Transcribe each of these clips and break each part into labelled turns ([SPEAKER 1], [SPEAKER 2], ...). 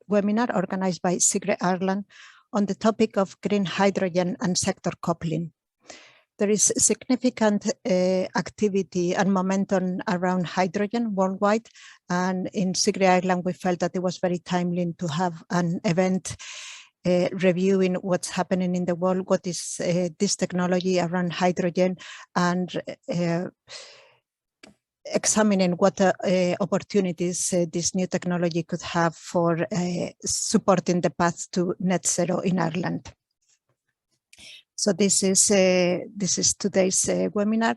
[SPEAKER 1] webinar organized by CIGRÉ Ireland on the topic of green hydrogen and sector coupling. There is significant activity and momentum around hydrogen worldwide, and in CIGRÉ Ireland we felt that it was very timely to have an event reviewing what's happening in the world, what is this technology around hydrogen, and examining what opportunities this new technology could have for supporting the path to net zero in Ireland. So this is today's webinar.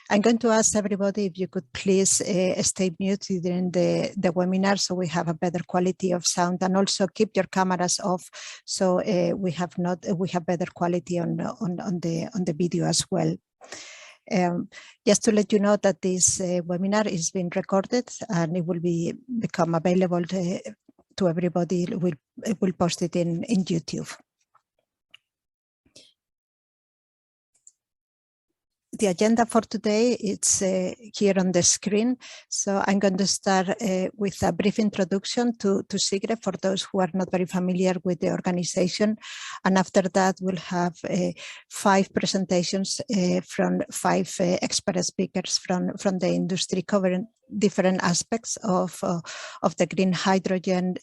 [SPEAKER 1] I'm going to ask everybody if you could please stay muted during the webinar so we have a better quality of sound, and also keep your cameras off so we have better quality on the video as well. Just to let you know that this webinar is being recorded and it will become available to everybody. We'll post it in YouTube. The agenda for today is here on the screen. So I'm going to start with a brief introduction to CIGRÉ for those who are not very familiar with the organization. And after that, we'll have 5 presentations from 5 expert speakers from the industry covering different aspects of the green hydrogen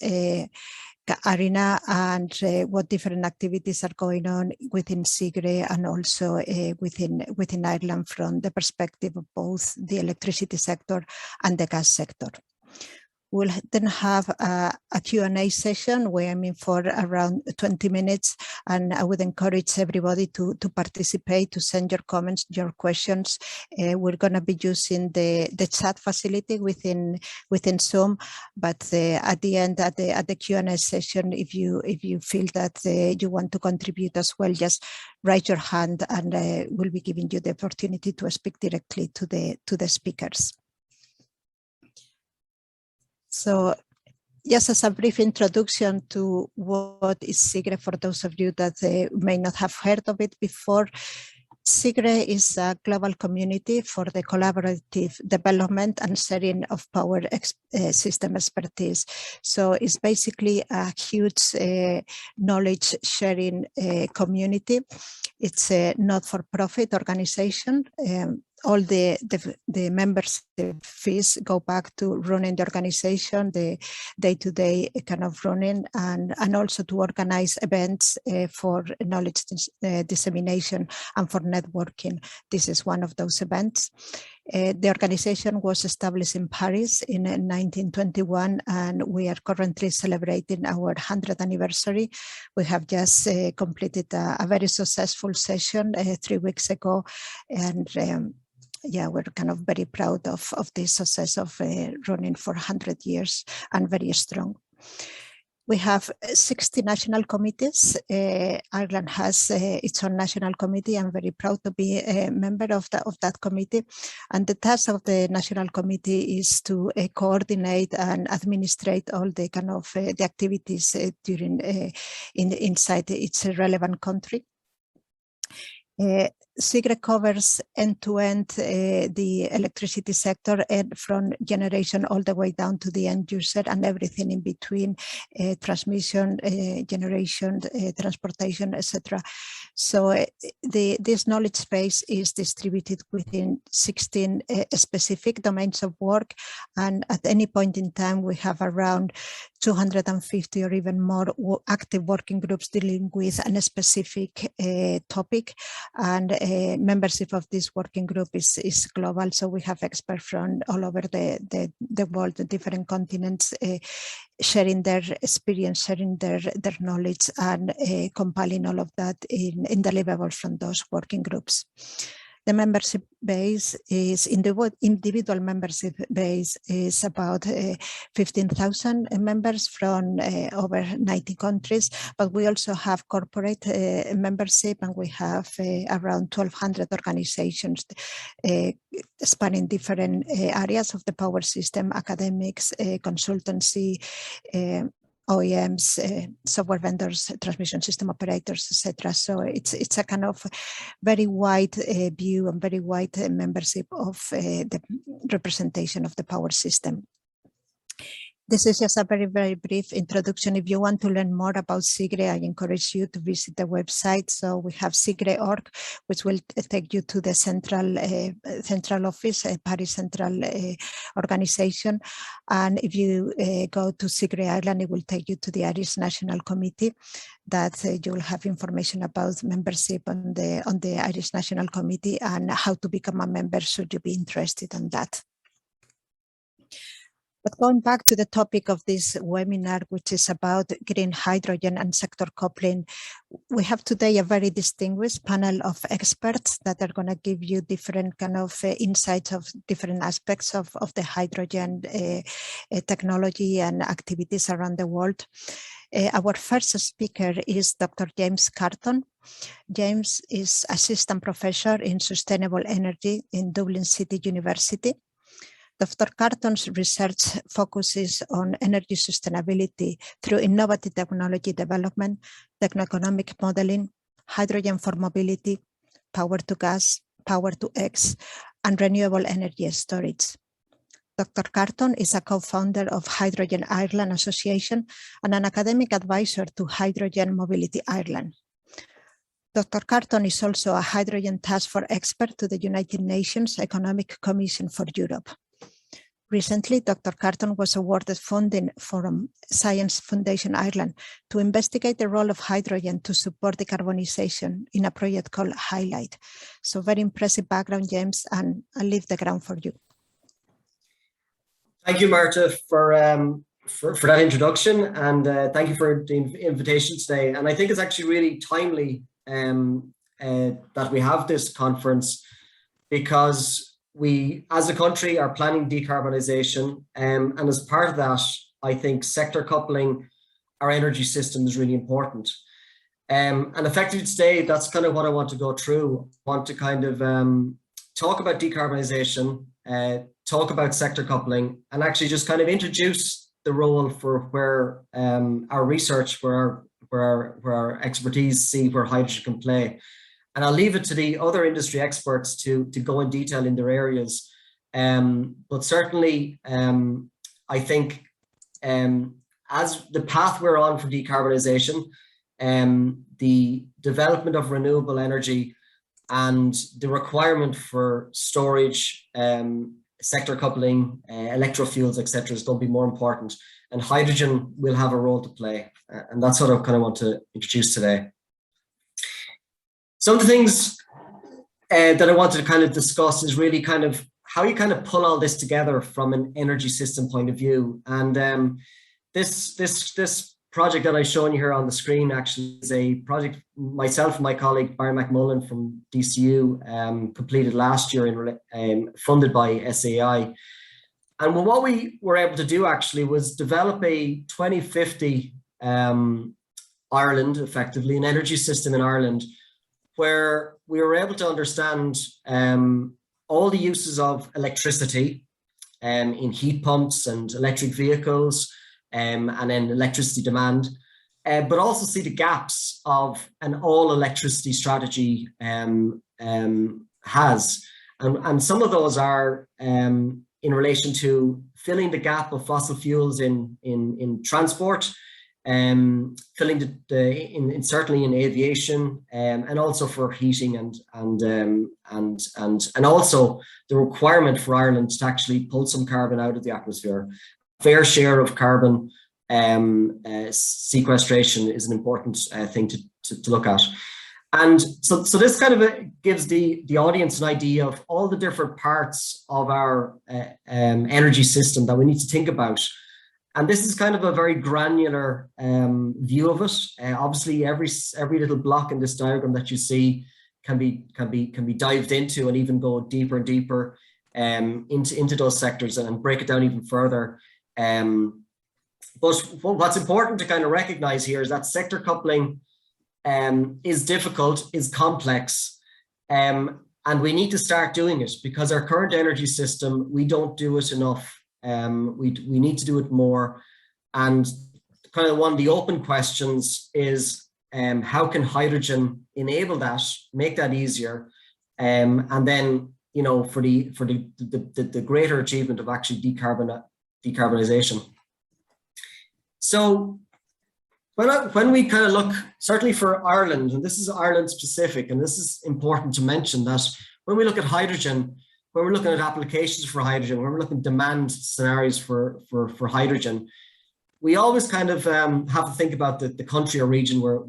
[SPEAKER 1] arena and what different activities are going on within CIGRÉ and also within Ireland from the perspective of both the electricity sector and the gas sector. We'll then have a Q&A session where I'm in for around 20 minutes, and I would encourage everybody to participate, to send your comments, your questions. We're going to be using the chat facility within Zoom, but at the end, at the Q&A session, if you feel that you want to contribute as well, just raise your hand and we'll be giving you the opportunity to speak directly to the speakers. So just as a brief introduction to what is CIGRÉ for those of you that may not have heard of it before, CIGRÉ is a global community for the collaborative development and sharing of power system expertise. So it's basically a huge knowledge sharing community. It's a not-for-profit organization. All the membership fees go back to running the organization, the day-to-day kind of running, and also to organize events for knowledge dissemination and for networking. This is one of those events. The organization was established in Paris in 1921, and we are currently celebrating our 100th anniversary. We have just completed a very successful session 3 weeks ago, and yeah, we're kind of very proud of the success of running for 100 years and very strong. We have 60 national committees. Ireland has its own national committee. I'm very proud to be a member of that committee. And the task of the national committee is to coordinate and administrate all the kind of the activities inside its relevant country. CIGRÉ covers end-to-end the electricity sector, and from generation all the way down to the end user and everything in between, transmission, generation, transportation, etc. So this knowledge base is distributed within 16 specific domains of work, and at any point in time we have around 250 or even more active working groups dealing with a specific topic, and membership of this working group is global. So we have experts from all over the world, the different continents, sharing their experience, sharing their knowledge, and compiling all of that in deliverables from those working groups. The membership base is individual membership base is about 15,000 members from over 90 countries, but we also have corporate membership, and we have around 1,200 organizations spanning different areas of the power system: academics, consultancy, OEMs, software vendors, transmission system operators, etc. So it's a kind of very wide view and very wide membership of the representation of the power system. This is just a very, very brief introduction. If you want to learn more about CIGRÉ, I encourage you to visit the website. So we have CIGRÉ.org, which will take you to the central office, Paris Central organization. And if you go to CIGRÉ Ireland, it will take you to the Irish National Committee, that you will have information about membership on the Irish National Committee and how to become a member should you be interested in that. But going back to the topic of this webinar, which is about green hydrogen and sector coupling, we have today a very distinguished panel of experts that are going to give you different kind of insights of different aspects of the hydrogen technology and activities around the world. Our first speaker is Dr. James Carton. James is Assistant Professor in Sustainable Energy in Dublin City University. Dr. Carton's research focuses on energy sustainability through innovative technology development, techno-economic modeling, hydrogen for mobility, power to gas, power to X, and renewable energy storage. Dr. Carton is a co-founder of Hydrogen Ireland Association and an academic advisor to Hydrogen Mobility Ireland. Dr. Carton is also a hydrogen task force expert to the United Nations Economic Commission for Europe. Recently, Dr. Carton was awarded funding from Science Foundation Ireland to investigate the role of hydrogen to support decarbonisation in a project called Highlight. So very impressive background, James, and I'll leave the ground for you.
[SPEAKER 2] Thank you, Marta, for that introduction, and thank you for the invitation today. And I think it's actually really timely that we have this conference, because we, as a country, are planning decarbonisation, and as part of that, I think sector coupling our energy system is really important. And effectively today, that's kind of what I want to go through. I want to kind of talk about decarbonisation, talk about sector coupling, and actually just kind of introduce the role for where our research, where our expertise see where hydrogen can play. And I'll leave it to the other industry experts to go in detail in their areas. But certainly, I think as the path we're on for decarbonisation, the development of renewable energy and the requirement for storage, sector coupling, electrofuels, etc., is going to be more important. And hydrogen will have a role to play. And that's what I kind of want to introduce today. Some of the things that I wanted to kind of discuss is really kind of how you kind of pull all this together from an energy system point of view. And this project that I've shown you here on the screen actually is a project myself and my colleague Aodhán McAleer from DCU completed last year, funded by SAI. And what we were able to do actually was develop a 2050 Ireland, effectively an energy system in Ireland, where we were able to understand all the uses of electricity in heat pumps and electric vehicles, and then electricity demand, but also see the gaps of an all electricity strategy has. And some of those are in relation to filling the gap of fossil fuels in transport, filling certainly in aviation, and also for heating and also the requirement for Ireland to actually pull some carbon out of the atmosphere. Fair share of carbon sequestration is an important thing to look at. And so this kind of gives the audience an idea of all the different parts of our energy system that we need to think about. And this is kind of a very granular view of it. Obviously, every little block in this diagram that you see can be dived into and even go deeper and deeper into those sectors and break it down even further. But what's important to kind of recognize here is that sector coupling is difficult, is complex, and we need to start doing it because our current energy system, we don't do it enough. We need to do it more. And kind of one of the open questions is how can hydrogen enable that, make that easier, and then, you know, for the greater achievement of actually decarbonisation. So when we kind of look, certainly for Ireland, and this is Ireland specific, and this is important to mention that when we look at hydrogen, when we're looking at applications for hydrogen, when we're looking at demand scenarios for hydrogen, we always kind of have to think about the country or region we're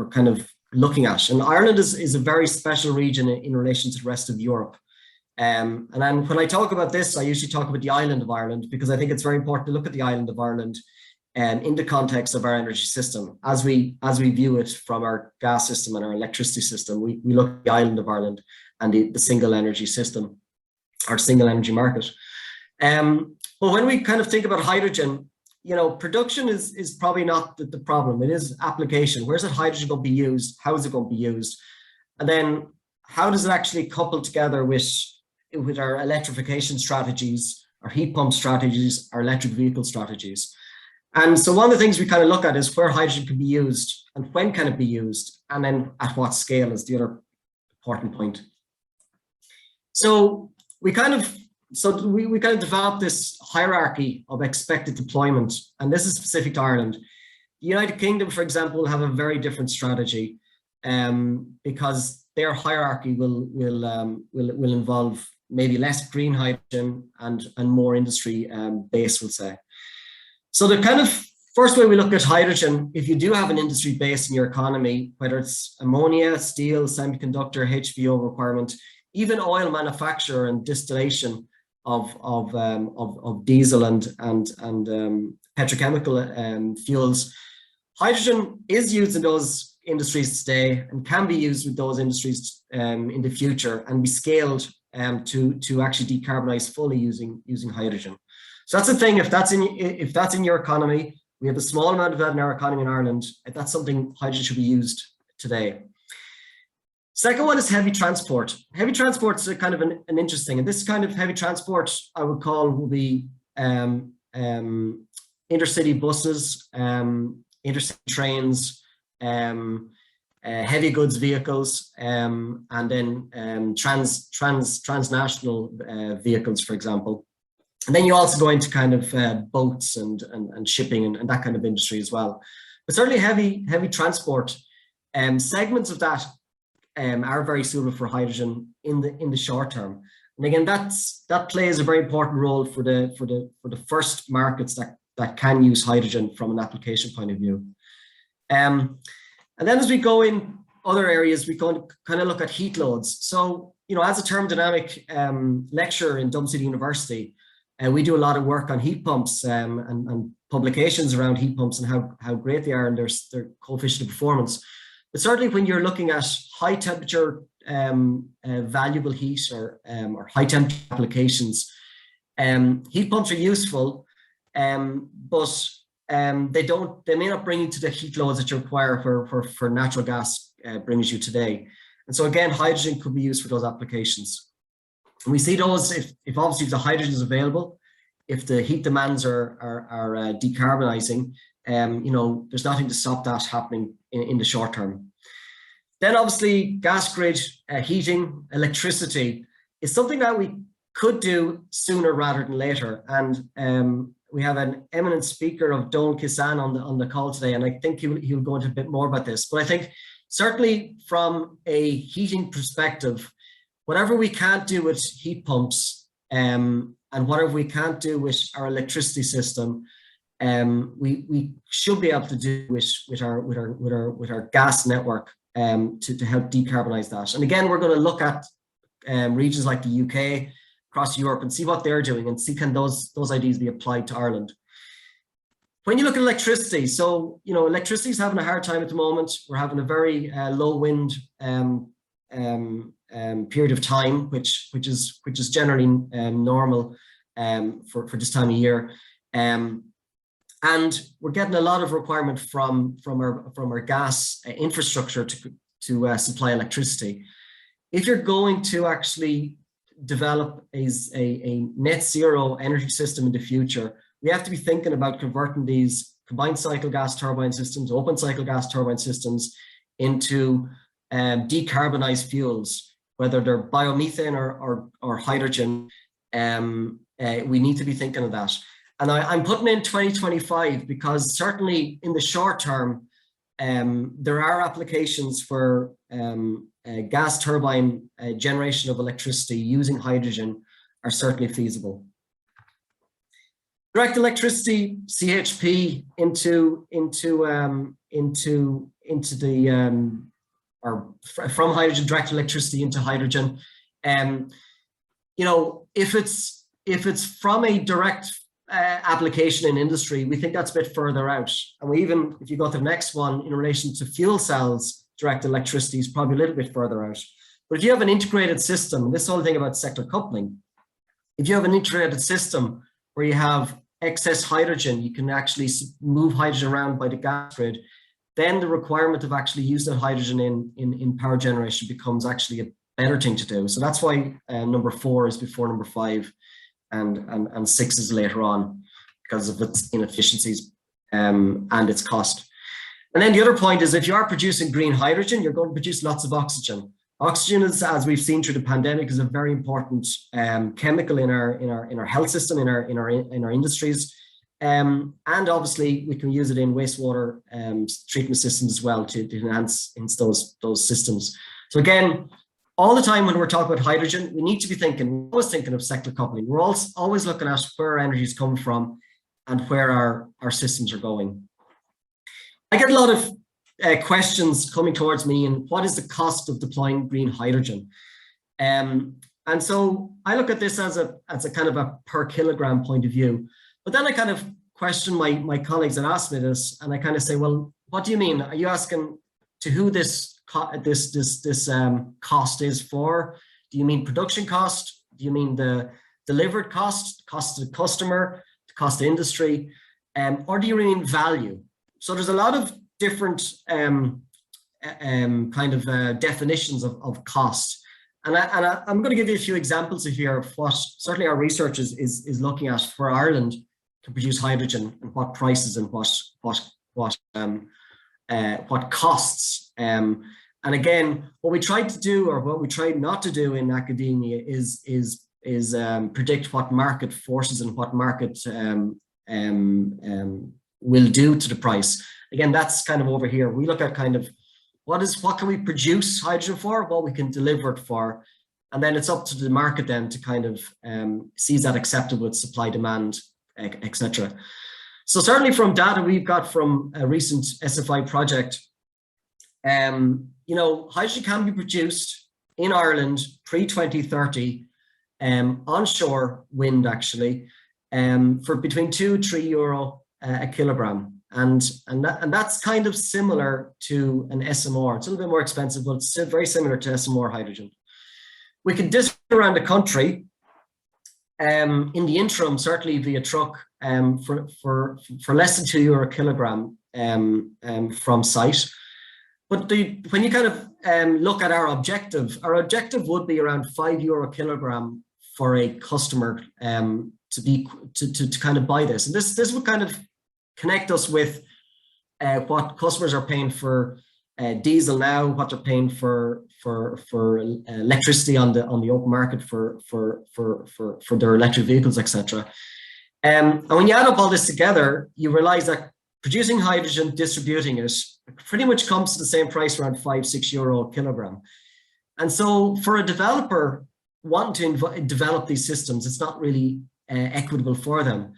[SPEAKER 2] kind of looking at. And Ireland is a very special region in relation to the rest of Europe. And then when I talk about this, I usually talk about the island of Ireland, because I think it's very important to look at the island of Ireland in the context of our energy system. As we view it from our gas system and our electricity system, we look at the island of Ireland and the single energy system, our single energy market. But when we kind of think about hydrogen, you know, production is probably not the problem. It is application. Where's that hydrogen going to be used? How is it going to be used? And then how does it actually couple together with our electrification strategies, our heat pump strategies, our electric vehicle strategies? And so one of the things we kind of look at is where hydrogen can be used and when can it be used, and then at what scale is the other important point. So we kind of developed this hierarchy of expected deployment, and this is specific to Ireland. The United Kingdom, for example, will have a very different strategy because their hierarchy will involve maybe less green hydrogen and more industry base, we'll say. So the kind of first way we look at hydrogen, if you do have an industry base in your economy, whether it's ammonia, steel, semiconductor, HVO requirement, even oil manufacture and distillation of diesel and petrochemical fuels, hydrogen is used in those industries today and can be used with those industries in the future and be scaled to actually decarbonize fully using hydrogen. So that's the thing. If that's in your economy, we have a small amount of that in our economy in Ireland. If that's something, hydrogen should be used today. Second one is heavy transport. Heavy transport is a kind of an interesting, and this kind of heavy transport I would call will be intercity buses, intercity trains, heavy goods vehicles, and then transnational vehicles, for example. And then you also go into kind of boats and shipping and that kind of industry as well. But certainly heavy transport segments of that are very suitable for hydrogen in the short term. And again, that plays a very important role for the first markets that can use hydrogen from an application point of view. And then as we go in other areas, we kind of look at heat loads. So, you know, as a thermodynamic lecturer in Dublin City University, we do a lot of work on heat pumps and publications around heat pumps and how great they are and their coefficient of performance. But certainly when you're looking at high temperature valuable heat or high temperature applications, heat pumps are useful, but they may not bring you to the heat loads that you require for natural gas brings you today. And so again, hydrogen could be used for those applications. And we see those if obviously the hydrogen is available, if the heat demands are decarbonizing, you know, there's nothing to stop that happening in the short term. Then obviously gas grid heating, electricity is something that we could do sooner rather than later. And we have an eminent speaker of Donal Kissane on the call today, and I think he'll go into a bit more about this. But I think certainly from a heating perspective, whatever we can't do with heat pumps and whatever we can't do with our electricity system, we should be able to do with our gas network to help decarbonize that. And again, we're going to look at regions like the UK, across Europe, and see what they're doing and see can those ideas be applied to Ireland. When you look at electricity, so you know, electricity is having a hard time at the moment. We're having a very low wind period of time, which is generally normal for this time of year, and we're getting a lot of requirement from our gas infrastructure to supply electricity. If you're going to actually develop a net zero energy system in the future, we have to be thinking about converting these combined cycle gas turbine systems, open cycle gas turbine systems into decarbonized fuels, whether they're biomethane or hydrogen. We need to be thinking of that. I'm putting in 2025 because certainly in the short term, there are applications for gas turbine generation of electricity using hydrogen are certainly feasible. Direct electricity, CHP, from hydrogen, direct electricity into hydrogen. You know, if it's from a direct application in industry, we think that's a bit further out. And we even, if you go to the next one, in relation to fuel cells, direct electricity is probably a little bit further out. But if you have an integrated system, this whole thing about sector coupling, if you have an integrated system where you have excess hydrogen, you can actually move hydrogen around by the gas grid, then the requirement of actually using that hydrogen in power generation becomes actually a better thing to do. So that's why number 4 is before number 5. And 6 is later on because of its inefficiencies and its cost. And then the other point is if you are producing green hydrogen, you're going to produce lots of oxygen. Oxygen is, as we've seen through the pandemic, is a very important chemical in our health system, in our industries. And obviously we can use it in wastewater treatment systems as well to enhance those systems. So again, all the time when we're talking about hydrogen, we need to be always thinking of sector coupling. We're always looking at where our energy is coming from and where our systems are going. I get a lot of questions coming towards me, and what is the cost of deploying green hydrogen? And so I look at this as a kind of a per kilogram point of view. But then I kind of question my colleagues that ask me this, and I kind of say, well, what do you mean? Are you asking to who this cost is for? Do you mean production cost? Do you mean the delivered cost to the customer, the cost to industry, or do you mean value? So there's a lot of different definitions of cost, and I'm going to give you a few examples of here of what certainly our research is looking at for Ireland to produce hydrogen, and what prices and what costs. And again, what we tried to do, or what we tried not to do in academia, is predict what market forces and what market will do to the price. Again, that's kind of over here. We look at kind of what can we produce hydrogen for, what we can deliver it for, and then it's up to the market then to kind of see is that acceptable with supply, demand, etc. So certainly from data we've got from a recent SFI project, you know, hydrogen can be produced in Ireland pre-2030 onshore wind actually for between €2–3 a kilogram, and that's kind of similar to an SMR. It's a little bit more expensive, but it's still very similar to SMR hydrogen. We can distribute around the country in the interim, certainly via truck for less than €2 a kilogram from site. But when you kind of look at our objective would be around €5 a kilogram for a customer to kind of buy this. And this would kind of connect us with what customers are paying for diesel now, what they're paying for electricity on the open market for their electric vehicles, etc. And when you add up all this together, you realize that producing hydrogen, distributing it, pretty much comes to the same price, around €5–6 a kilogram. And so for a developer wanting to develop these systems, it's not really equitable for them.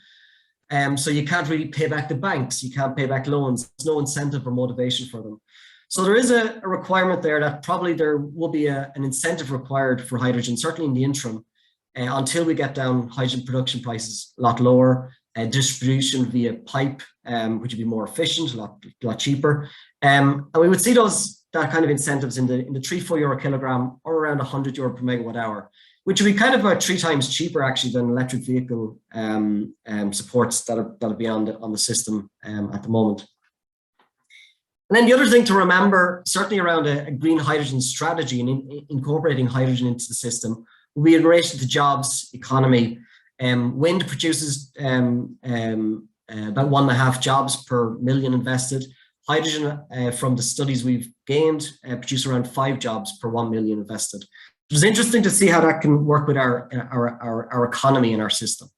[SPEAKER 2] So you can't really pay back the banks, you can't pay back loans, there's no incentive or motivation for them. So there is a requirement there that probably there will be an incentive required for hydrogen, certainly in the interim, until we get down hydrogen production prices a lot lower, distribution via pipe, which would be more efficient, a lot cheaper. And we would see that kind of incentives in the €3–4 a kilogram, or around €100 per megawatt hour, which would be kind of about 3 times cheaper actually than electric vehicle supports that'll be on the system at the moment. And then the other thing to remember, certainly around a green hydrogen strategy and incorporating hydrogen into the system, will be in relation to jobs, economy. Wind produces about 1.5 jobs per million invested. Hydrogen, from the studies we've gained, produce around 5 jobs per 1 million invested. It was interesting to see how that can work with our economy and our system.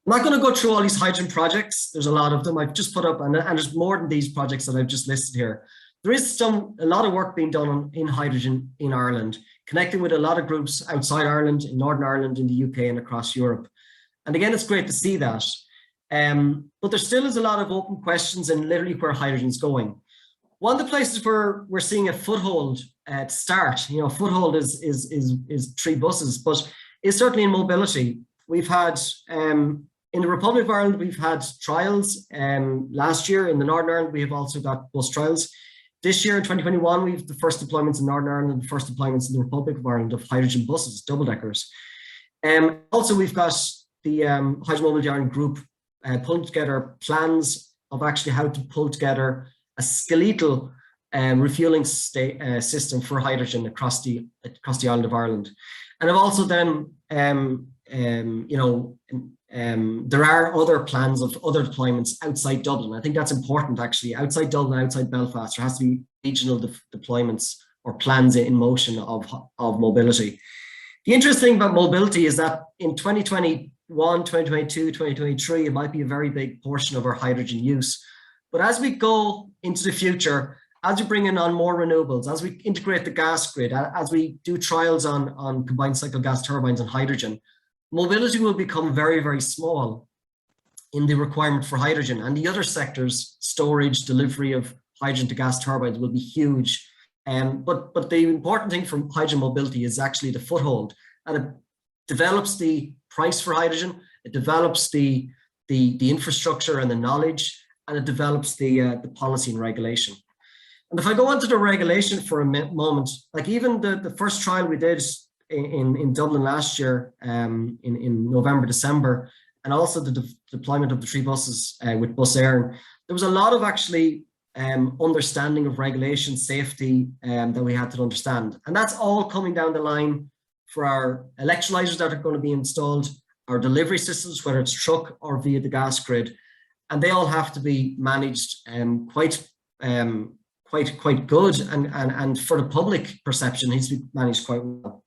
[SPEAKER 2] I'm not going to go through all these hydrogen projects. There's a lot of them. I've just put up, and there's more than these projects that I've just listed here. There is a lot of work being done in hydrogen in Ireland, connecting with a lot of groups outside Ireland, in Northern Ireland, in the UK, and across Europe. And again, it's great to see that. But there still is a lot of open questions in literally where hydrogen's going. One of the places where we're seeing a foothold to start, you know, foothold is 3 buses, but is certainly in mobility. We've had, in the Republic of Ireland, we've had trials. Last year in the Northern Ireland, we have also got bus trials. This year in 2021, we have the first deployments in Northern Ireland and the first deployments in the Republic of Ireland of hydrogen buses, double-deckers. Also, we've got the Hydrogen Mobility Ireland group pulling together plans of actually how to pull together a skeletal refueling system for hydrogen across the island of Ireland. And I've also then, you know, there are other plans of other deployments outside Dublin. I think that's important, actually. Outside Dublin, outside Belfast, there has to be regional deployments or plans in motion of mobility. The interesting thing about mobility is that in 2021, 2022, 2023, it might be a very big portion of our hydrogen use. But as we go into the future, as we bring in on more renewables, as we integrate the gas grid, as we do trials on combined cycle gas turbines and hydrogen, mobility will become very, very small in the requirement for hydrogen, and the other sectors, storage, delivery of hydrogen to gas turbines, will be huge. But the important thing from hydrogen mobility is actually the foothold, and it develops the price for hydrogen, it develops the infrastructure and the knowledge, and it develops the policy and regulation. And if I go on to the regulation for a moment, like even the first trial we did in Dublin last year, in November, December, and also the deployment of the 3 buses with Bus Éireann, there was a lot of actually understanding of regulation, safety that we had to understand. And that's all coming down the line for our electrolyzers that are going to be installed, our delivery systems, whether it's truck or via the gas grid, and they all have to be managed quite good, and for the public perception, needs to be managed quite well.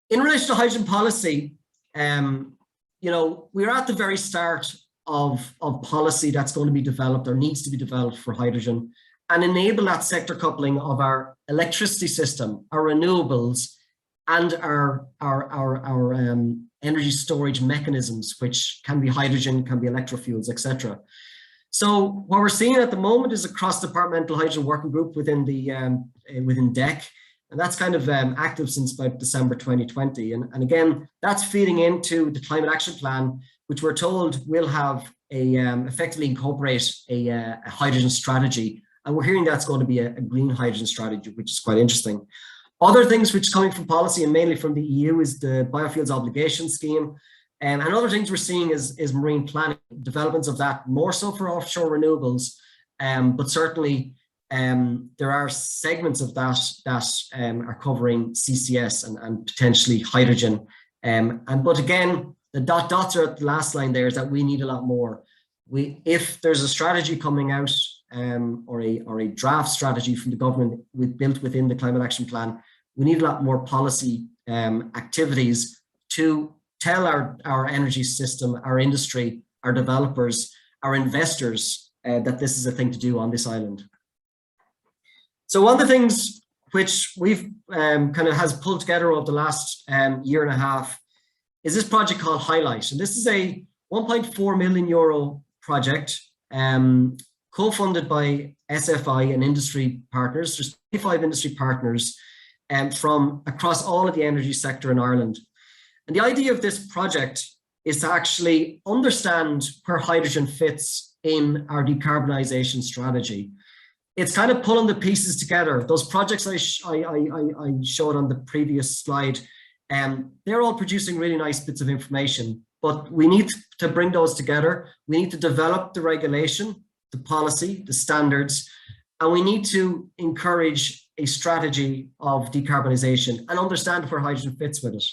[SPEAKER 2] In relation to hydrogen policy, you know, we're at the very start of policy that's going to be developed or needs to be developed for hydrogen, and enable that sector coupling of our electricity system, our renewables, and our energy storage mechanisms, which can be hydrogen, can be electrofuels, etc. So what we're seeing at the moment is a cross-departmental hydrogen working group within DEC, and that's kind of active since about December 2020. And again, that's feeding into the climate action plan, which we're told will have effectively incorporate a hydrogen strategy. And we're hearing that's going to be a green hydrogen strategy, which is quite interesting. Other things which are coming from policy and mainly from the EU is the biofuels obligation scheme. And other things we're seeing is marine planning, developments of that, more so for offshore renewables. But certainly there are segments of that are covering CCS and potentially hydrogen. But again, the dots are at the last line there, is that we need a lot more. If there's a strategy coming out or a draft strategy from the government built within the climate action plan, we need a lot more policy activities to tell our energy system, our industry, our developers, our investors that this is a thing to do on this island. So one of the things which we've kind of has pulled together over the last year and a half is this project called Highlight. And this is a 1.4 million euro project co-funded by SFI and industry partners. There's 25 industry partners from across all of the energy sector in Ireland. And the idea of this project is to actually understand where hydrogen fits in our decarbonisation strategy. It's kind of pulling the pieces together. Those projects I showed on the previous slide, they're all producing really nice bits of information, but we need to bring those together. We need to develop the regulation, the policy, the standards, and we need to encourage a strategy of decarbonisation and understand where hydrogen fits with it.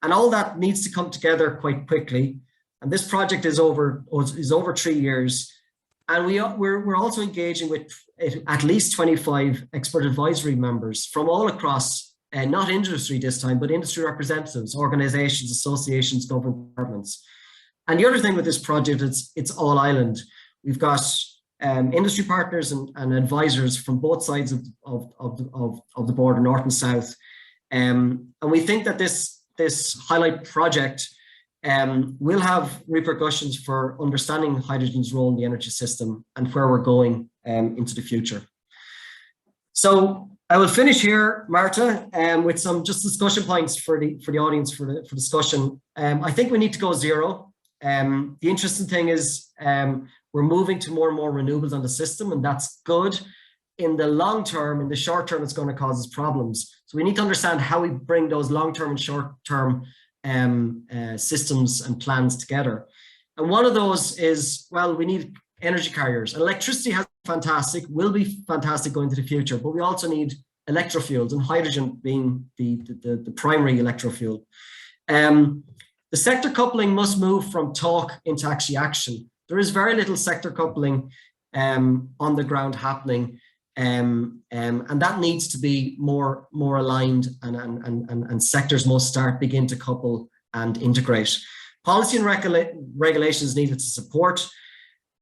[SPEAKER 2] And all that needs to come together quite quickly. And this project is over 3 years. And we're also engaging with at least 25 expert advisory members from all across and not industry this time, but industry representatives, organizations, associations, government departments. And the other thing with this project, it's all island. We've got industry partners and advisors from both sides of the border, north and south. And we think that this highlight project will have repercussions for understanding hydrogen's role in the energy system and where we're going into the future. So I will finish here, Marta, with some just discussion points for the audience for discussion. I think we need to go zero. The interesting thing is we're moving to more and more renewables on the system, and that's good. In the long term, in the short term, it's going to cause us problems. So we need to understand how we bring those long-term and short-term systems and plans together. And one of those is, well, we need energy carriers. Electricity has will be fantastic going into the future, but we also need electrofuels, and hydrogen being the primary electrofuel. The sector coupling must move from talk into actually action. There is very little sector coupling on the ground happening, and that needs to be more aligned, and sectors must begin to couple and integrate. Policy and regulations needed to support,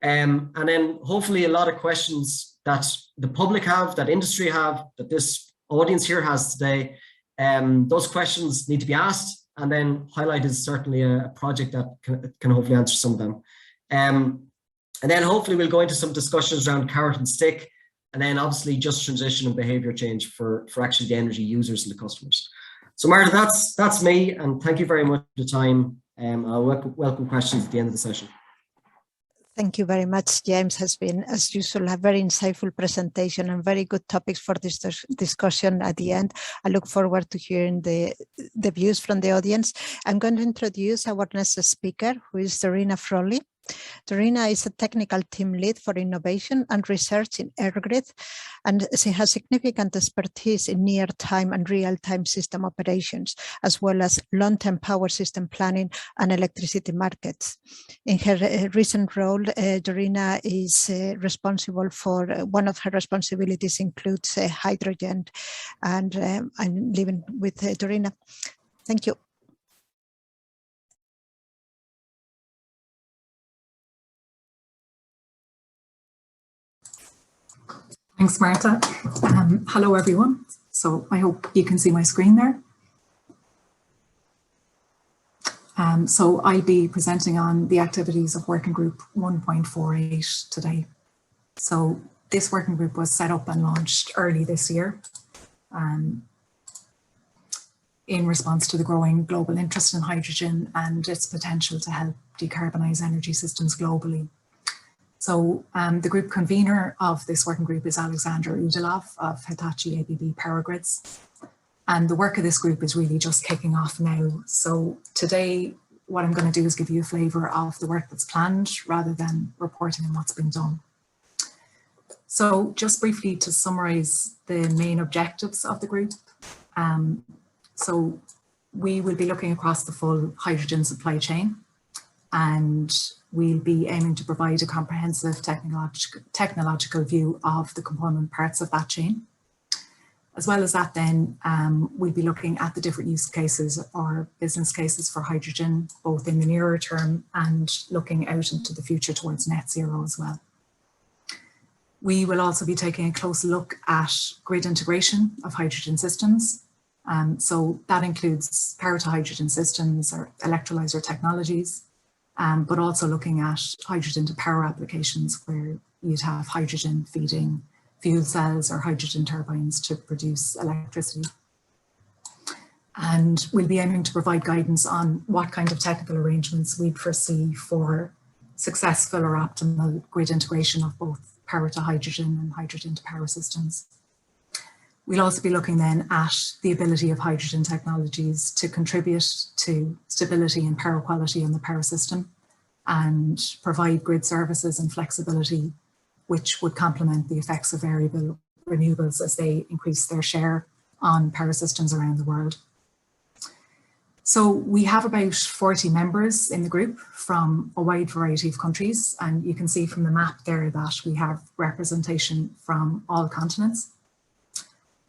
[SPEAKER 2] and then hopefully a lot of questions that the public have, that industry have, that this audience here has today, those questions need to be asked, and then Highlight is certainly a project that can hopefully answer some of them. And then hopefully we'll go into some discussions around carrot and stick, and then obviously just transition and behavior change for actually the energy users and the customers. So Marta, that's me, and thank you very much for the time. I'll welcome questions at the end of the session.
[SPEAKER 1] Thank you very much, James. Has been, as usual, a very insightful presentation and very good topics for this discussion at the end. I look forward to hearing the views from the audience. I'm going to introduce our next speaker, who is Dairine Frawley. Dairine is a technical team lead for innovation and research in EirGrid, and she has significant expertise in near-time and real-time system operations, as well as long-term power system planning and electricity markets. In her recent role, Dairine is responsible for, one of her responsibilities includes hydrogen, and I'm leaving with Dairine. Thank you.
[SPEAKER 3] Thanks, Marta. Hello, everyone. So I hope you can see my screen there. So I'll be presenting on the activities of Working Group 1.48 today. So this working group was set up and launched early this year in response to the growing global interest in hydrogen and its potential to help decarbonise energy systems globally. So the group convener of this working group is Alexander Udalov of Hitachi ABB Power Grids. And the work of this group is really just kicking off now. So today, what I'm going to do is give you a flavour of the work that's planned rather than reporting on what's been done. So just briefly to summarise the main objectives of the group. So we will be looking across the full hydrogen supply chain, and we'll be aiming to provide a comprehensive technological view of the component parts of that chain. As well as that then, we'll be looking at the different use cases or business cases for hydrogen, both in the nearer term and looking out into the future towards net zero as well. We will also be taking a close look at grid integration of hydrogen systems. So that includes power to hydrogen systems or electrolyzer technologies, but also looking at hydrogen to power applications where you'd have hydrogen feeding fuel cells or hydrogen turbines to produce electricity. And we'll be aiming to provide guidance on what kind of technical arrangements we'd foresee for successful or optimal grid integration of both power to hydrogen and hydrogen to power systems. We'll also be looking then at the ability of hydrogen technologies to contribute to stability and power quality in the power system and provide grid services and flexibility which would complement the effects of variable renewables as they increase their share on power systems around the world. So we have about 40 members in the group from a wide variety of countries, and you can see from the map there that we have representation from all continents.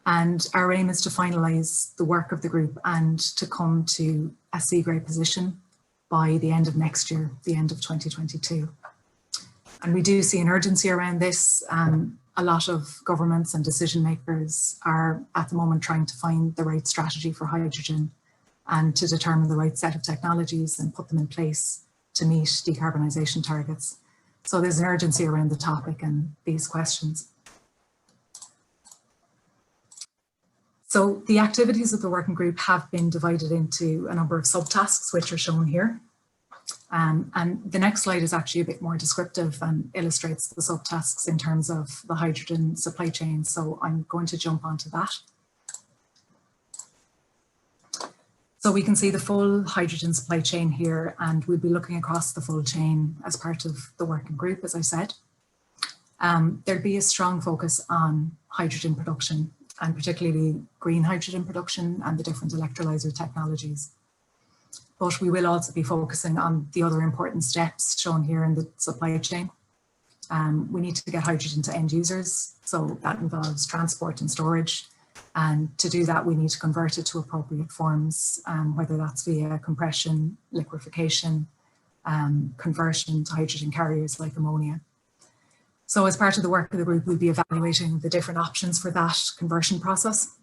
[SPEAKER 3] And our aim is to finalise the work of the group and to come to a CIGRÉ position by the end of next year, the end of 2022. And we do see an urgency around this. A lot of governments and decision makers are at the moment trying to find the right strategy for hydrogen and to determine the right set of technologies and put them in place to meet decarbonisation targets. So there's an urgency around the topic and these questions. So the activities of the working group have been divided into a number of subtasks, which are shown here. And the next slide is actually a bit more descriptive and illustrates the subtasks in terms of the hydrogen supply chain. So I'm going to jump onto that. So we can see the full hydrogen supply chain here, and we'll be looking across the full chain as part of the working group, as I said. There'll be a strong focus on hydrogen production, and particularly green hydrogen production and the different electrolyser technologies. But we will also be focusing on the other important steps shown here in the supply chain. We need to get hydrogen to end users, so that involves transport and storage. And to do that, we need to convert it to appropriate forms, whether that's via compression, liquefaction, conversion to hydrogen carriers like ammonia. So as part of the work of the group, we'll be evaluating the different options for that conversion process.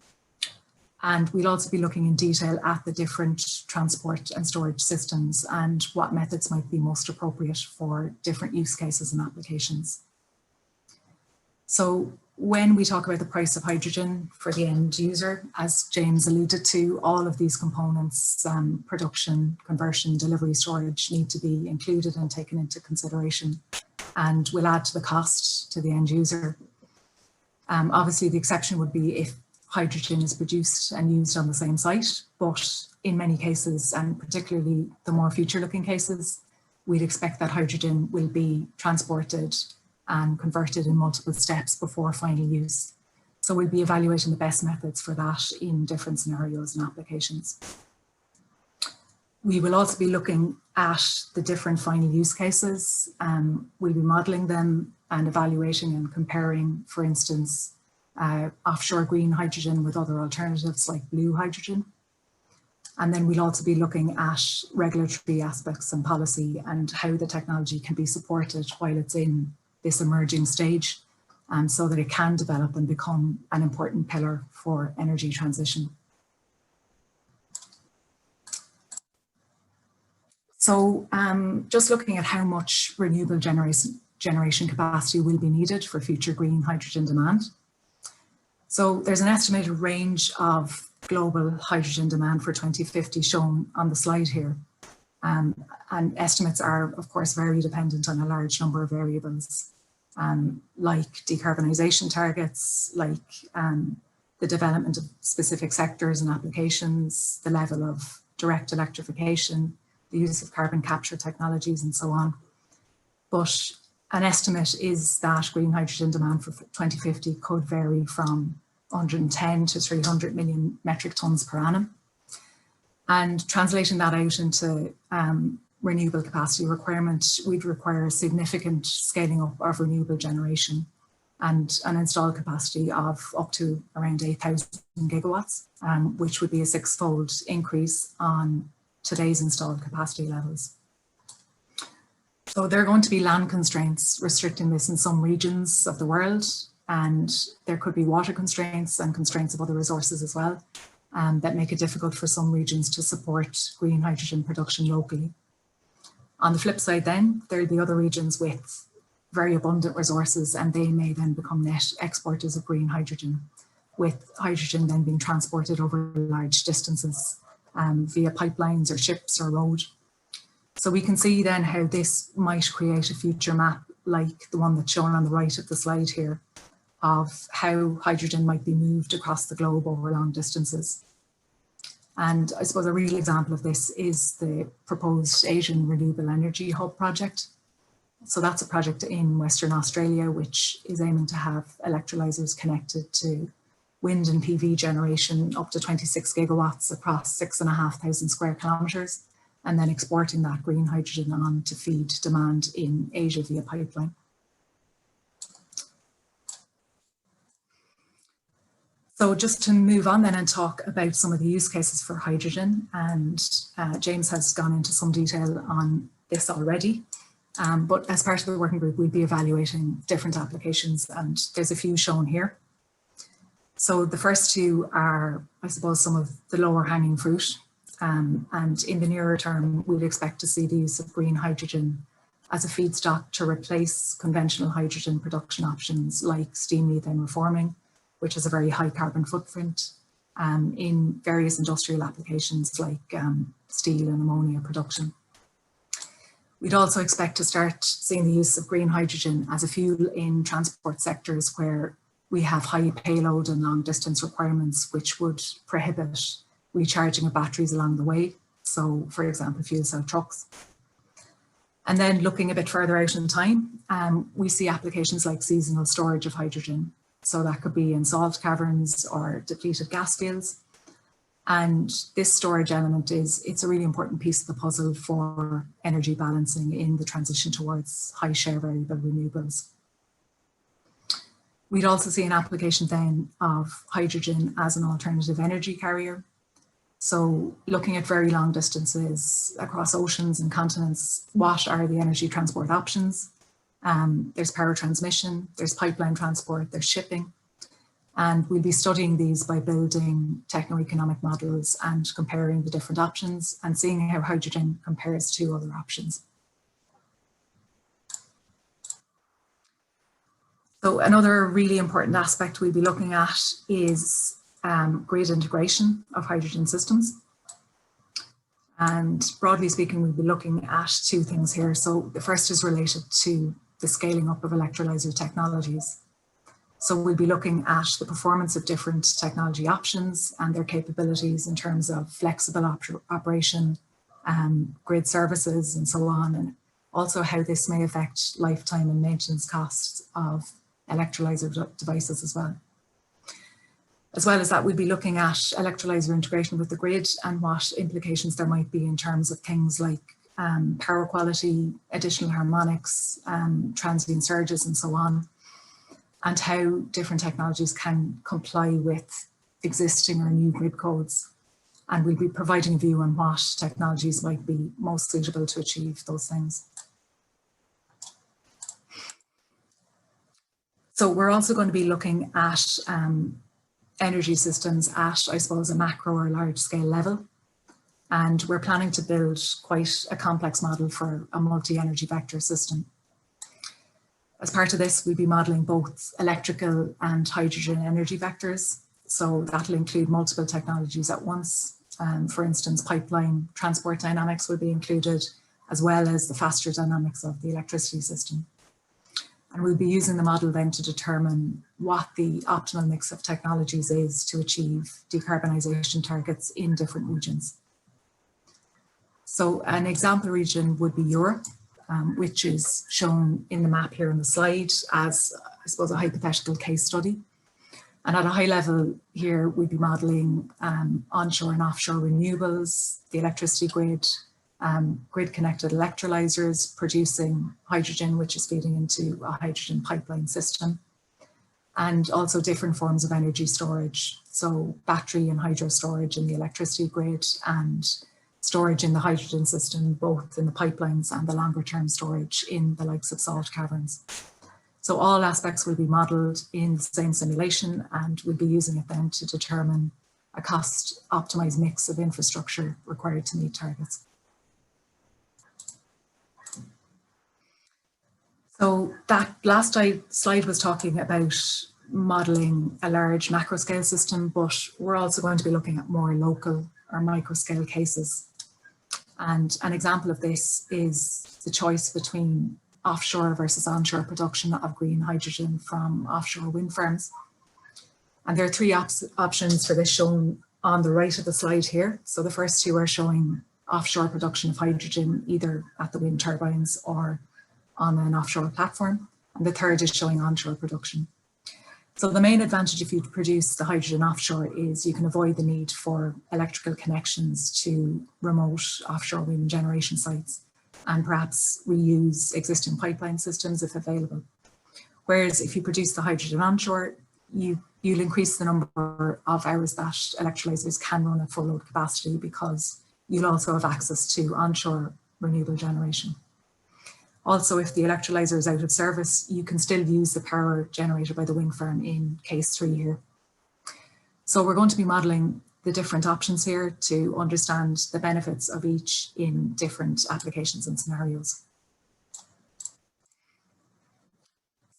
[SPEAKER 3] And we'll also be looking in detail at the different transport and storage systems and what methods might be most appropriate for different use cases and applications. So when we talk about the price of hydrogen for the end user, as James alluded to, all of these components, production, conversion, delivery, storage, need to be included and taken into consideration, and will add to the cost to the end user. Obviously, the exception would be if hydrogen is produced and used on the same site, but in many cases, and particularly the more future-looking cases, we'd expect that hydrogen will be transported and converted in multiple steps before final use. So we'll be evaluating the best methods for that in different scenarios and applications. We will also be looking at the different final use cases. We'll be modelling them and evaluating and comparing, for instance, offshore green hydrogen with other alternatives like blue hydrogen. And then we'll also be looking at regulatory aspects and policy and how the technology can be supported while it's in this emerging stage, so that it can develop and become an important pillar for energy transition. So just looking at how much renewable generation capacity will be needed for future green hydrogen demand. So there's an estimated range of global hydrogen demand for 2050 shown on the slide here. And estimates are, of course, very dependent on a large number of variables, like decarbonisation targets, like the development of specific sectors and applications, the level of direct electrification, the use of carbon capture technologies, and so on. But an estimate is that green hydrogen demand for 2050 could vary from 110 to 300 million metric tonnes per annum. And translating that out into renewable capacity requirement, we'd require a significant scaling up of renewable generation and an installed capacity of up to around 8,000 gigawatts, which would be a six-fold increase on today's installed capacity levels. So there are going to be land constraints restricting this in some regions of the world, and there could be water constraints and constraints of other resources as well, that make it difficult for some regions to support green hydrogen production locally. On the flip side then, there will be other regions with very abundant resources, and they may then become net exporters of green hydrogen, with hydrogen then being transported over large distances via pipelines or ships or road. So we can see then how this might create a future map like the one that's shown on the right of the slide here, of how hydrogen might be moved across the globe over long distances. And I suppose a real example of this is the proposed Asian Renewable Energy Hub project. So that's a project in Western Australia, which is aiming to have electrolysers connected to wind and PV generation up to 26 gigawatts across 6,500 square kilometres, and then exporting that green hydrogen on to feed demand in Asia via pipeline. So just to move on then and talk about some of the use cases for hydrogen, and James has gone into some detail on this already, but as part of the working group, we'll be evaluating different applications, and there's a few shown here. So the first two are, I suppose, some of the lower hanging fruit, and in the nearer term, we'd expect to see the use of green hydrogen as a feedstock to replace conventional hydrogen production options like steam methane reforming, which has a very high carbon footprint, in various industrial applications like steel and ammonia production. We'd also expect to start seeing the use of green hydrogen as a fuel in transport sectors where we have high payload and long distance requirements, which would prohibit recharging of batteries along the way. So, for example, fuel cell trucks. And then looking a bit further out in time, we see applications like seasonal storage of hydrogen. So that could be in salt caverns or depleted gas fields. And this storage element it's a really important piece of the puzzle for energy balancing in the transition towards high share variable renewables. We'd also see an application then of hydrogen as an alternative energy carrier. So looking at very long distances across oceans and continents, what are the energy transport options? There's power transmission, there's pipeline transport, there's shipping. And we'll be studying these by building techno-economic models and comparing the different options and seeing how hydrogen compares to other options. So another really important aspect we'll be looking at is grid integration of hydrogen systems. And broadly speaking, we'll be looking at two things here. So the first is related to the scaling up of electrolyzer technologies. So we'll be looking at the performance of different technology options and their capabilities in terms of flexible operation, grid services and so on, and also how this may affect lifetime and maintenance costs of electrolyzer devices as well. As well as that, we'll be looking at electrolyzer integration with the grid and what implications there might be in terms of things like power quality, additional harmonics, transient surges and so on, and how different technologies can comply with existing or new grid codes. And we'll be providing a view on what technologies might be most suitable to achieve those things. So we're also going to be looking at energy systems at, I suppose, a macro or large scale level. And we're planning to build quite a complex model for a multi-energy vector system. As part of this, we'll be modelling both electrical and hydrogen energy vectors. So that'll include multiple technologies at once. For instance, pipeline transport dynamics will be included, as well as the faster dynamics of the electricity system. And we'll be using the model then to determine what the optimal mix of technologies is to achieve decarbonisation targets in different regions. So an example region would be Europe, which is shown in the map here on the slide as, I suppose, a hypothetical case study. And at a high level here, we'd be modelling onshore and offshore renewables, the electricity grid, grid-connected electrolyzers producing hydrogen, which is feeding into a hydrogen pipeline system, and also different forms of energy storage. So battery and hydro storage in the electricity grid and storage in the hydrogen system, both in the pipelines and the longer term storage in the likes of salt caverns. So all aspects will be modelled in the same simulation, and we'll be using it then to determine a cost optimised mix of infrastructure required to meet targets. So that last slide was talking about modelling a large macro scale system, but we're also going to be looking at more local or micro scale cases. And an example of this is the choice between offshore versus onshore production of green hydrogen from offshore wind farms. And there are three options for this shown on the right of the slide here. So the first two are showing offshore production of hydrogen either at the wind turbines or on an offshore platform. And the third is showing onshore production. So the main advantage if you produce the hydrogen offshore is you can avoid the need for electrical connections to remote offshore wind generation sites and perhaps reuse existing pipeline systems if available. Whereas if you produce the hydrogen onshore, you'll increase the number of hours that electrolyzers can run at full load capacity, because you'll also have access to onshore renewable generation. Also, if the electrolyzer is out of service, you can still use the power generated by the wind farm in case 3 here. So we're going to be modelling the different options here to understand the benefits of each in different applications and scenarios.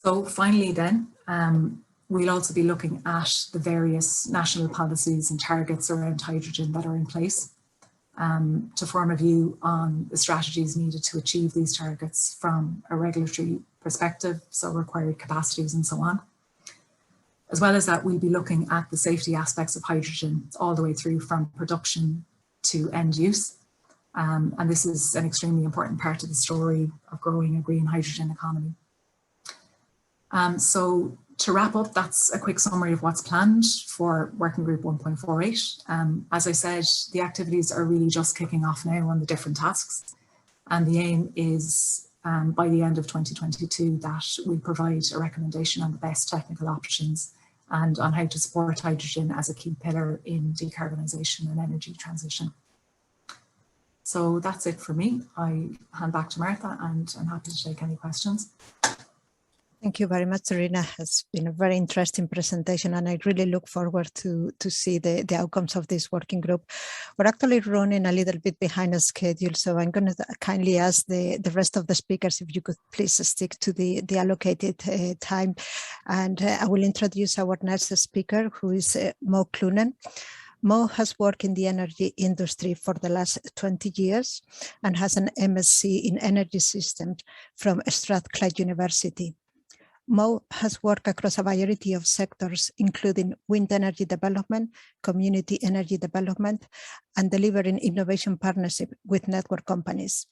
[SPEAKER 3] So finally then, we'll also be looking at the various national policies and targets around hydrogen that are in place, to form a view on the strategies needed to achieve these targets from a regulatory perspective, so required capacities and so on. As well as that, we'll be looking at the safety aspects of hydrogen all the way through from production to end use. And this is an extremely important part of the story of growing a green hydrogen economy. So to wrap up, that's a quick summary of what's planned for Working Group 1.48. As I said, the activities are really just kicking off now on the different tasks. And the aim is by the end of 2022 that we provide a recommendation on the best technical options and on how to support hydrogen as a key pillar in decarbonisation and energy transition. So that's it for me. I hand back to Martha, and I'm happy to take any questions.
[SPEAKER 1] Thank you very much, Dairine. It's been a very interesting presentation, and I really look forward to see the outcomes of this working group. We're actually running a little bit behind a schedule, so I'm going to kindly ask the rest of the speakers if you could please stick to the allocated time. And I will introduce our next speaker, who is Mo Cloonan. Mo has worked in the energy industry for the last 20 years and has an MSc in Energy Systems from Strathclyde University. Mo has worked across a variety of sectors, including wind energy development, community energy development, and delivering innovation partnership with network companies.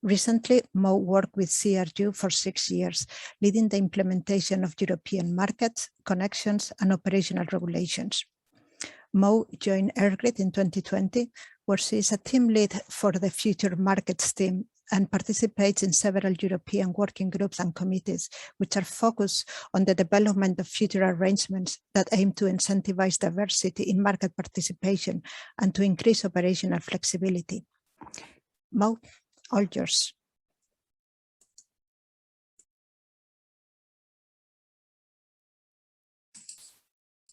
[SPEAKER 1] Recently, Mo worked with CRU for 6 years, leading the implementation of European markets, connections, and operational regulations. Mo joined EirGrid in 2020, where she is a team lead for the Future Markets team and participates in several European working groups and committees, which are focused on the development of future arrangements that aim to incentivize diversity in market participation and to increase operational flexibility. Mo, all yours.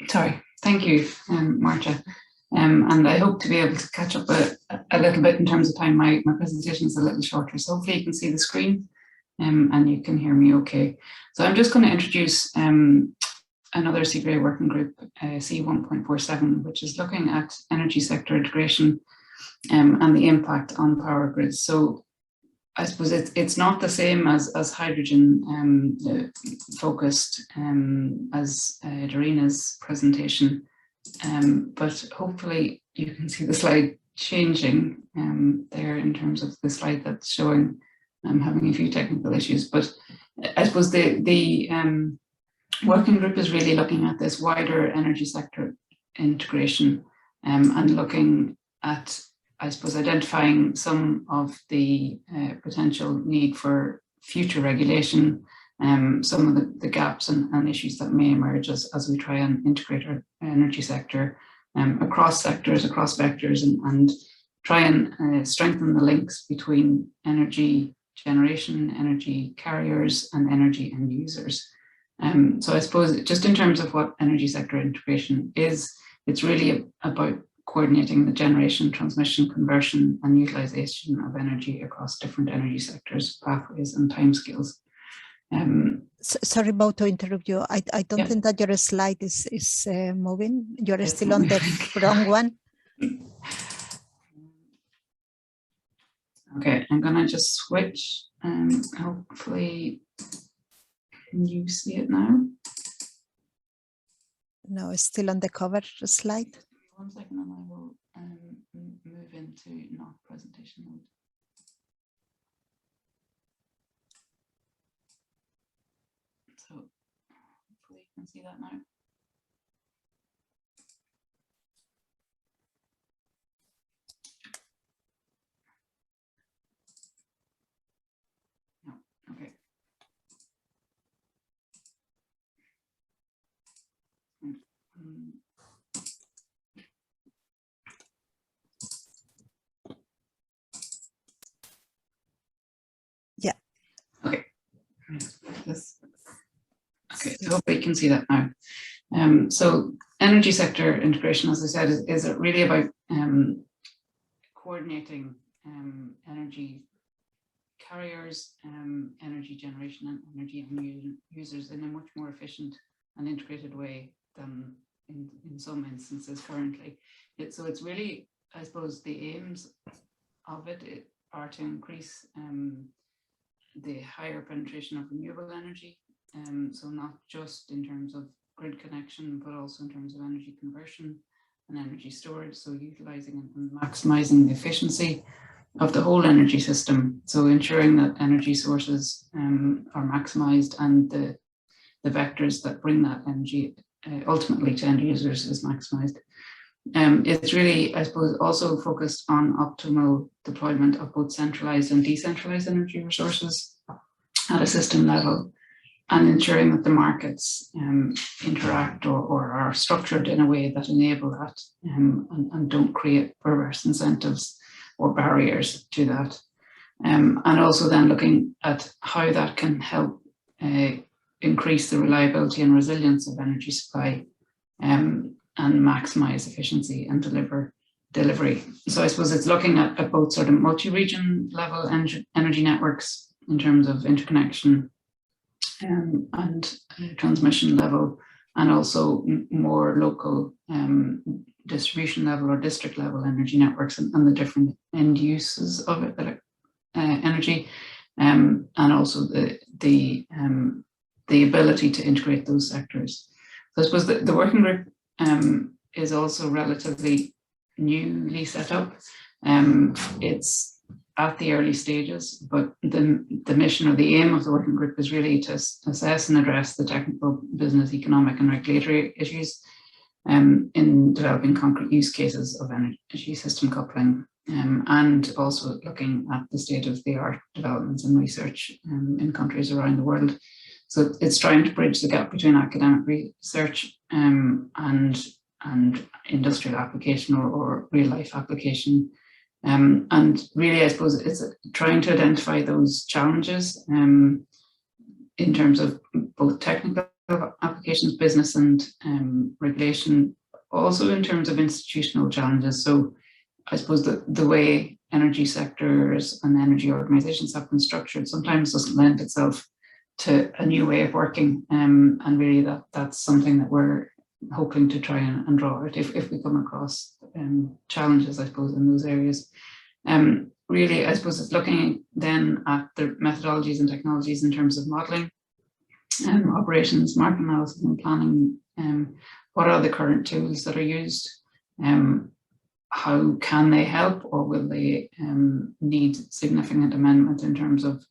[SPEAKER 4] Sorry, thank you, Marta. And I hope to be able to catch up a little bit in terms of time. My presentation is a little shorter, so hopefully you can see the screen and you can hear me okay. So I'm just going to introduce another CIGRÉ working group, C1.47, which is looking at energy sector integration and the impact on power grids. So I suppose it's not the same as hydrogen focused as Dairine's presentation. But hopefully you can see the slide changing there in terms of the slide that's showing I'm having a few technical issues. But I suppose the working group is really looking at this wider energy sector integration and looking at, I suppose, identifying some of the potential need for future regulation, some of the gaps and issues that may emerge as we try and integrate our energy sector across sectors, across vectors, and try and strengthen the links between energy generation, energy carriers, and energy end users. So I suppose just in terms of what energy sector integration is, it's really about coordinating the generation, transmission, conversion, and utilization of energy across different energy sectors, pathways, and timescales.
[SPEAKER 1] Sorry, Mo, to interrupt you. I don't think that your slide is moving. You're still on the wrong one.
[SPEAKER 4] Okay, I'm gonna just switch and hopefully, can you see it now?
[SPEAKER 1] No, it's still on the cover slide.
[SPEAKER 4] 1 second and I will move into not presentation mode. So hopefully you can see that now. No, okay. this. Okay, so hopefully you can see that now. So energy sector integration, as I said, is really about coordinating energy carriers, energy generation and energy users in a much more efficient and integrated way than in some instances currently. So it's really, I suppose, the aims of it are to increase the higher penetration of renewable energy. So not just in terms of grid connection, but also in terms of energy conversion and energy storage. So utilizing and maximizing the efficiency of the whole energy system. So ensuring that energy sources are maximized and the vectors that bring that energy ultimately to end users is maximized. It's really, I suppose, also focused on optimal deployment of both centralized and decentralized energy resources at a system level, and ensuring that the markets interact or are structured in a way that enable that and don't create perverse incentives or barriers to that. And also then looking at how that can help increase the reliability and resilience of energy supply and maximize efficiency and delivery. So I suppose it's looking at both sort of multi-region level energy networks in terms of interconnection and transmission level, and also more local distribution level or district level energy networks and the different end uses of it, energy, and also the ability to integrate those sectors. So I suppose the working group is also relatively newly set up. It's at the early stages, but the mission or the aim of the working group is really to assess and address the technical, business, economic and regulatory issues in developing concrete use cases of energy system coupling, and also looking at the state-of-the-art developments and research in countries around the world. So it's trying to bridge the gap between academic research and industrial application or real-life application. And really, I suppose it's trying to identify those challenges in terms of both technical applications, business and regulation, also in terms of institutional challenges. So I suppose the way energy sectors and energy organizations have been structured sometimes doesn't lend itself to a new way of working. And really that's something that we're hoping to try and draw out if we come across challenges, I suppose, in those areas. Really, I suppose it's looking then at the methodologies and technologies in terms of modelling, operations, market analysis and planning. What are the current tools that are used? How can they help, or will they need significant amendment in terms of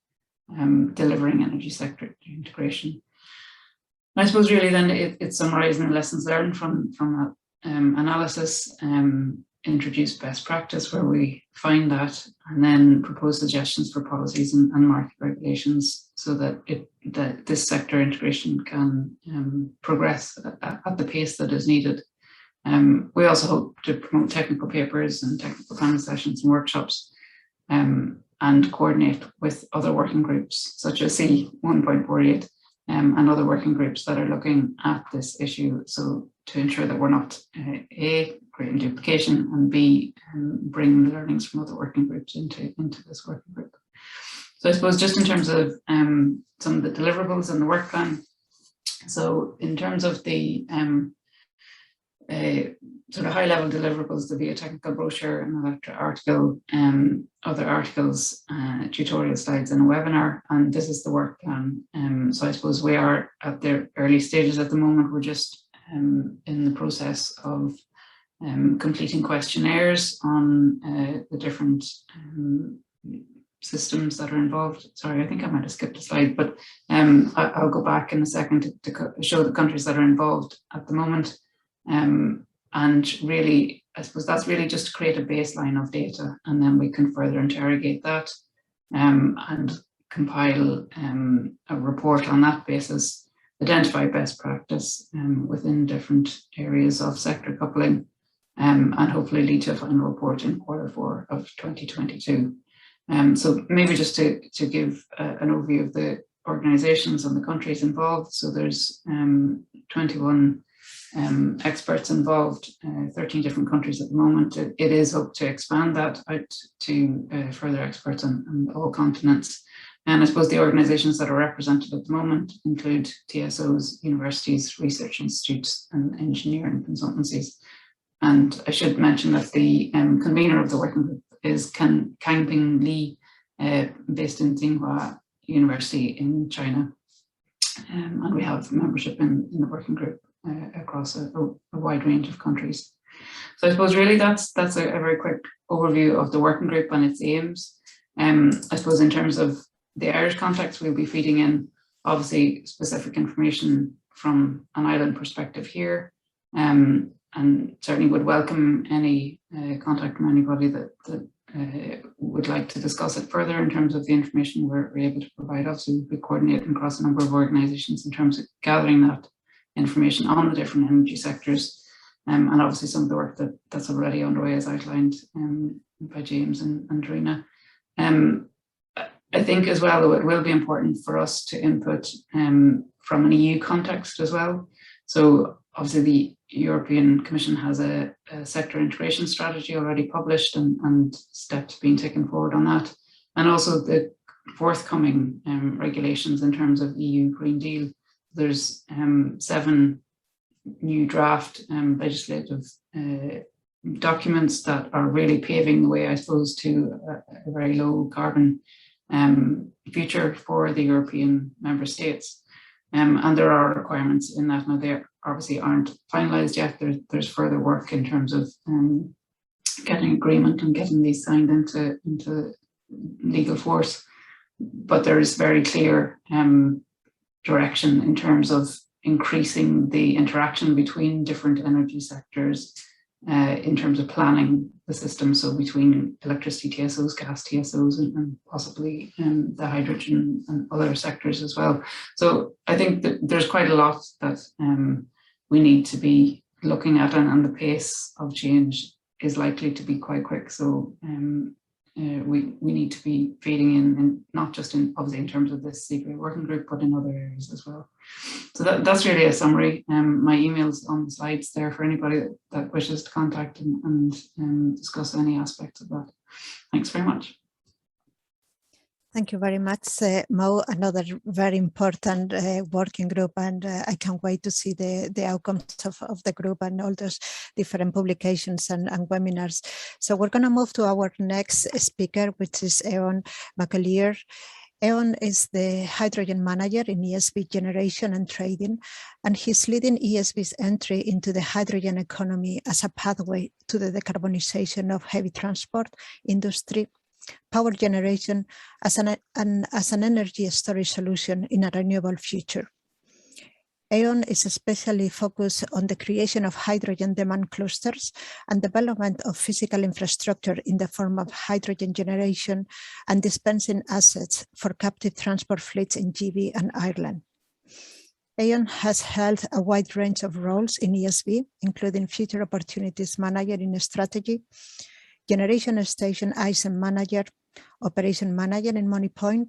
[SPEAKER 4] delivering energy sector integration? I suppose really then it's summarising the lessons learned from that analysis, introduce best practice where we find that, and then propose suggestions for policies and market regulations so that this sector integration can progress at the pace that is needed. We also hope to promote technical papers and technical panel sessions and workshops, and coordinate with other working groups such as C1.48 and other working groups that are looking at this issue, so to ensure that we're not A, creating duplication, and B, bringing the learnings from other working groups into this working group. So I suppose just in terms of some of the deliverables and the work plan, so in terms of the sort of high-level deliverables, there'll be a technical brochure, an article, other articles, tutorial slides and a webinar, and this is the work plan. So I suppose we are at the early stages at the moment. We're just in the process of completing questionnaires on the different systems that are involved. Sorry, I think I might have skipped a slide, but I'll go back in a second to show the countries that are involved at the moment. And really, I suppose that's really just to create a baseline of data, and then we can further interrogate that and compile a report on that basis, identify best practice within different areas of sector coupling, and hopefully lead to a final report in Q4 of 2022. So maybe just to give an overview organisations and the countries involved. So there's 21 experts involved, 13 different countries at the moment. It is up to expand that out to further experts on all continents. And I suppose the organisations that are represented at the moment include TSOs, universities, research institutes, and engineering consultancies. And I should mention that the convener of the working group is Kangping Li, based in Tsinghua University in China. And we have membership in the working group across a wide range of countries. So I suppose really that's a very quick overview of the working group and its aims. I suppose in terms of the Irish context, we'll be feeding in obviously specific information from an Ireland perspective here, and certainly would welcome any contact from anybody that would like to discuss it further in terms of the information we're able to provide. Obviously, we'll be coordinating across a number of organisations in terms of gathering that information on the different energy sectors, and obviously some of the work that's already underway is outlined by James and Dairine. I think as well, though, it will be important for us to input from an EU context as well. So obviously the European Commission has a sector integration strategy already published and steps being taken forward on that. And also the forthcoming regulations in terms of EU Green Deal. There's 7 new draft legislative documents that are really paving the way, I suppose, to a very low carbon future for the European member states. And there are requirements in that. Now, they obviously aren't finalised yet. There's further work in terms of getting agreement and getting these signed into legal force. But there is very clear direction in terms of increasing the interaction between different energy sectors in terms of planning the system, so between electricity TSOs, gas TSOs, and possibly the hydrogen and other sectors as well. So I think that there's quite a lot that we need to be looking at, and the pace of change is likely to be quite quick. So we need to be feeding in not just obviously in terms of this CIGRÉ working group, but in other areas as well. So that's really a summary. My email's on the slides there for anybody that wishes to contact and discuss any aspects of that. Thanks very much.
[SPEAKER 1] Thank you very much, Mo. Another very important working group, and I can't wait to see the outcomes of the group and all those different publications and webinars. So we're going to move to our next speaker, which is Aodhán McAleer. Aodhán is the hydrogen manager in ESB generation and trading, and he's leading ESB's entry into the hydrogen economy as a pathway to the decarbonisation of heavy transport industry, power generation as an energy storage solution in a renewable future. Aodhán is especially focused on the creation of hydrogen demand clusters and development of physical infrastructure in the form of hydrogen generation and dispensing assets for captive transport fleets in GB and Ireland. Aodhán has held a wide range of roles in ESB, including Future Opportunities Manager in Strategy, Generation Station ISM Manager, Operation Manager in Moneypoint,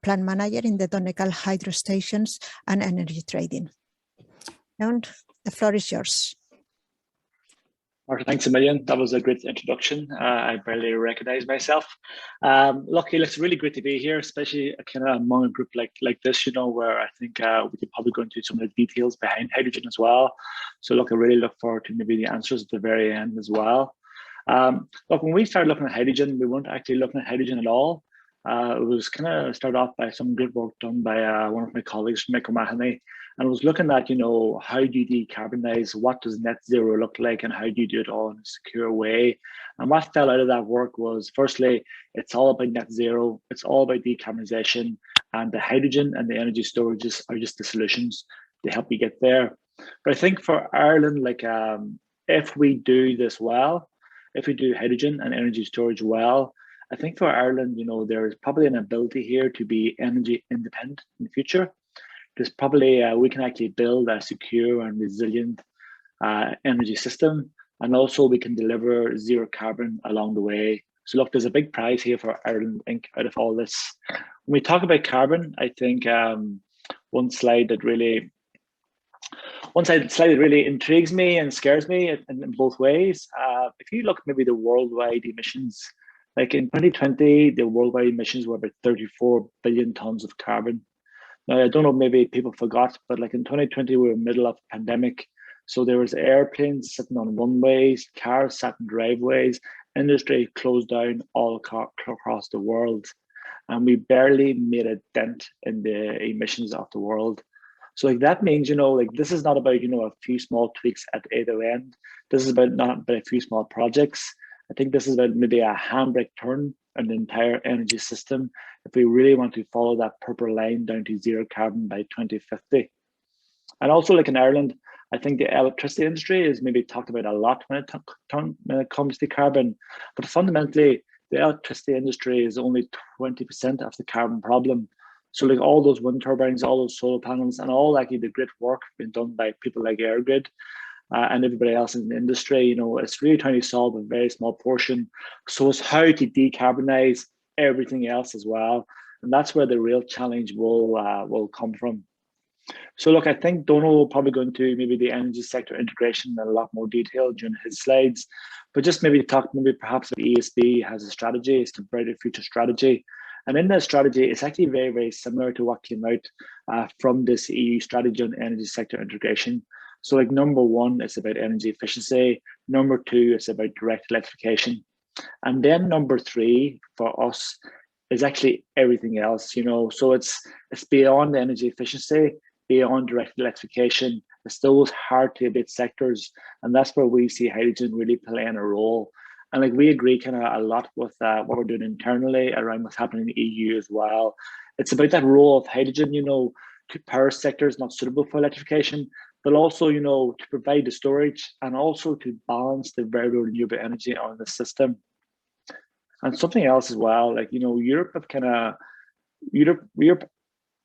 [SPEAKER 1] Plant Manager in the Donal Hydro Stations, and Energy Trading. And the floor is yours.
[SPEAKER 5] Marta, thanks a million. That was a great introduction. I barely recognize myself. Lucky, it's really great to be here, especially kind of among a group like this, you know, where I think we could probably go into some of the details behind hydrogen as well. So look, I really look forward to maybe the answers at the very end as well. Look, when we started looking at hydrogen, we weren't actually looking at hydrogen at all. It was kind of started off by some good work done by one of my colleagues, Mick O'Mahony, and was looking at, you know, how do you decarbonize, what does net zero look like, and how do you do it all in a secure way. And what fell out of that work was, firstly, it's all about net zero, it's all about decarbonization, and the hydrogen and the energy storages are just the solutions to help you get there. But I think for Ireland, like if we do this well, if we do hydrogen and energy storage well, I think for Ireland, you know, there is probably an ability here to be energy independent in the future. There's probably, we can actually build a secure and resilient energy system. And also we can deliver zero carbon along the way So look, there's a big prize here for Ireland Inc. out of all this. When we talk about carbon, I think one slide that really intrigues me and scares me in both ways. If you look maybe the worldwide emissions, like in 2020, the worldwide emissions were about 34 billion tons of carbon. Now, I don't know, maybe people forgot, but like in 2020, we were in the middle of a pandemic. So there was airplanes sitting on runways, cars sat in driveways, industry closed down all across the world. And we barely made a dent in the emissions of the world. So like that means, like this is not about, a few small tweaks at either end. This is not about a few small projects. I think this is about maybe a handbrake turn on the entire energy system if we really want to follow that purple line down to zero carbon by 2050. And also like in Ireland, I think the electricity industry is maybe talked about a lot when it comes to carbon, but fundamentally the electricity industry is only 20% of the carbon problem. So like all those wind turbines, all those solar panels, and all actually the great work being done by people like EirGrid and everybody else in the industry, it's really trying to solve a very small portion. So it's how to decarbonize everything else as well, and that's where the real challenge will come from. So look, I think Donal will probably go into maybe the energy sector integration in a lot more detail during his slides, but just maybe talk perhaps if ESB has a strategy, it's a brighter future strategy. And in that strategy, it's actually very, very similar to what came out from this EU strategy on energy sector integration. So like number one, it's about energy efficiency. Number two, it's about direct electrification. And then number three for us is actually everything else, so it's beyond energy efficiency, beyond direct electrification. It's those hard to abate sectors. And that's where we see hydrogen really playing a role. And like we agree kind of a lot with what we're doing internally around what's happening in the EU as well. It's about that role of hydrogen, to power sectors not suitable for electrification, but also, to provide the storage and also to balance the variable renewable energy on the system. And something else as well, like, Europe have Europe,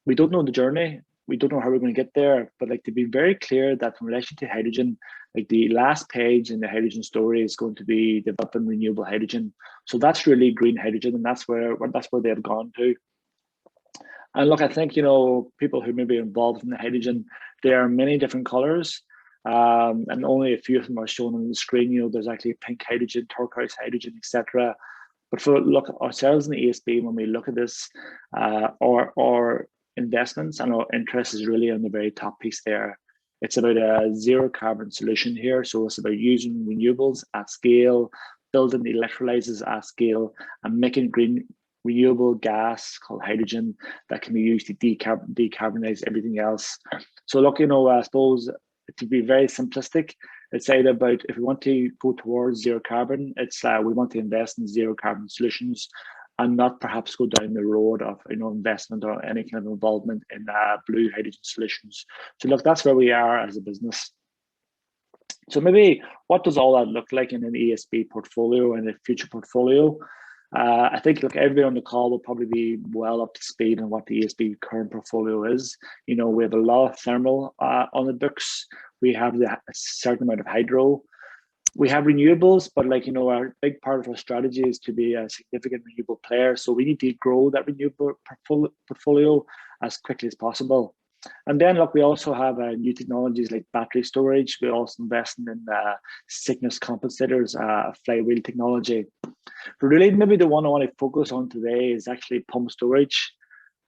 [SPEAKER 5] we don't know the journey. We don't know how we're going to get there, but like to be very clear that in relation to hydrogen, like the last page in the hydrogen story is going to be developing renewable hydrogen. So that's really green hydrogen, and that's where they've gone to. And look, I think, people who may be involved in the hydrogen, there are many different colors, and only a few of them are shown on the screen. There's actually pink hydrogen, turquoise hydrogen, etc. But for ourselves in the ESB, when we look at this, our investments and our interest is really on the very top piece there. It's about a zero carbon solution here. So it's about using renewables at scale, building the electrolyzers at scale, and making green renewable gas called hydrogen that can be used to decarbonize everything else. So look, I suppose to be very simplistic, it's either about if we want to go towards zero carbon, it's we want to invest in zero carbon solutions and not perhaps go down the road of investment or any kind of involvement in blue hydrogen solutions. So look, that's where we are as a business. So maybe what does all that look like in an ESB portfolio and a future portfolio? I think everybody on the call will probably be well up to speed on what the ESB current portfolio is. We have a lot of thermal on the books. We have a certain amount of hydro. We have renewables, but our big part of our strategy is to be a significant renewable player. So we need to grow that renewable portfolio as quickly as possible. And then look, we also have new technologies like battery storage. We're also investing in sickness compensators, flywheel technology. But really, maybe the one I want to focus on today is actually pump storage.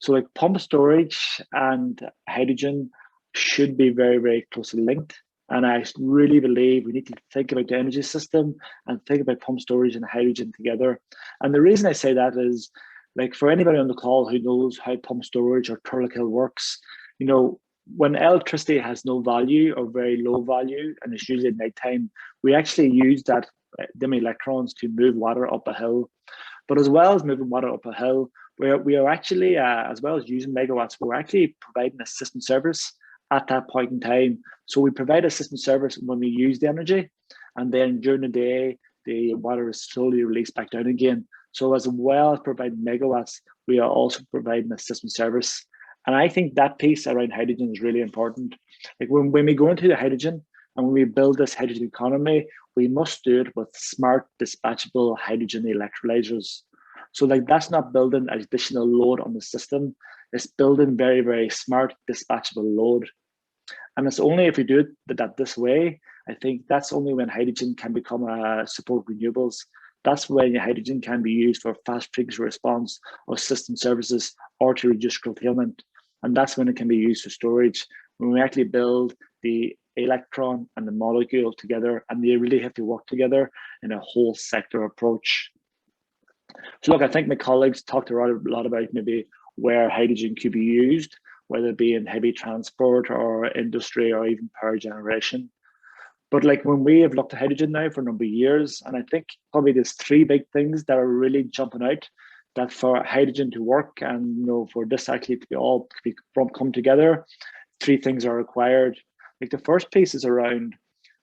[SPEAKER 5] So pump storage and hydrogen should be very, very closely linked. And I really believe we need to think about the energy system and think about pump storage and hydrogen together. And the reason I say that is, for anybody on the call who knows how pump storage or Turlock works, when electricity has no value or very low value, and it's usually at nighttime, we actually use them electrons to move water up a hill. But as well as moving water up a hill, we are actually, as well as using megawatts, we're actually providing a system service at that point in time. So we provide a system service when we use the energy, and then during the day, the water is slowly released back down again. So as well as providing megawatts, we are also providing a system service. And I think that piece around hydrogen is really important. When we go into the hydrogen, And when we build this hydrogen economy, we must do it with smart dispatchable hydrogen electrolyzers. So like that's not building additional load on the system, it's building very, very smart dispatchable load. And it's only if we do it that this way, I think that's only when hydrogen can become support renewables. That's when hydrogen can be used for fast frequency response or system services or to reduce curtailment. And that's when it can be used for storage. When we actually build the electron and the molecule together, and they really have to work together in a whole sector approach. So look, I think my colleagues talked a lot about maybe where hydrogen could be used, whether it be in heavy transport or industry or even power generation. But like when we have looked at hydrogen now for a number of years, and I think probably there's three big things that are really jumping out that for hydrogen to work and for this actually to be all come together, three things are required. Like the first piece is around,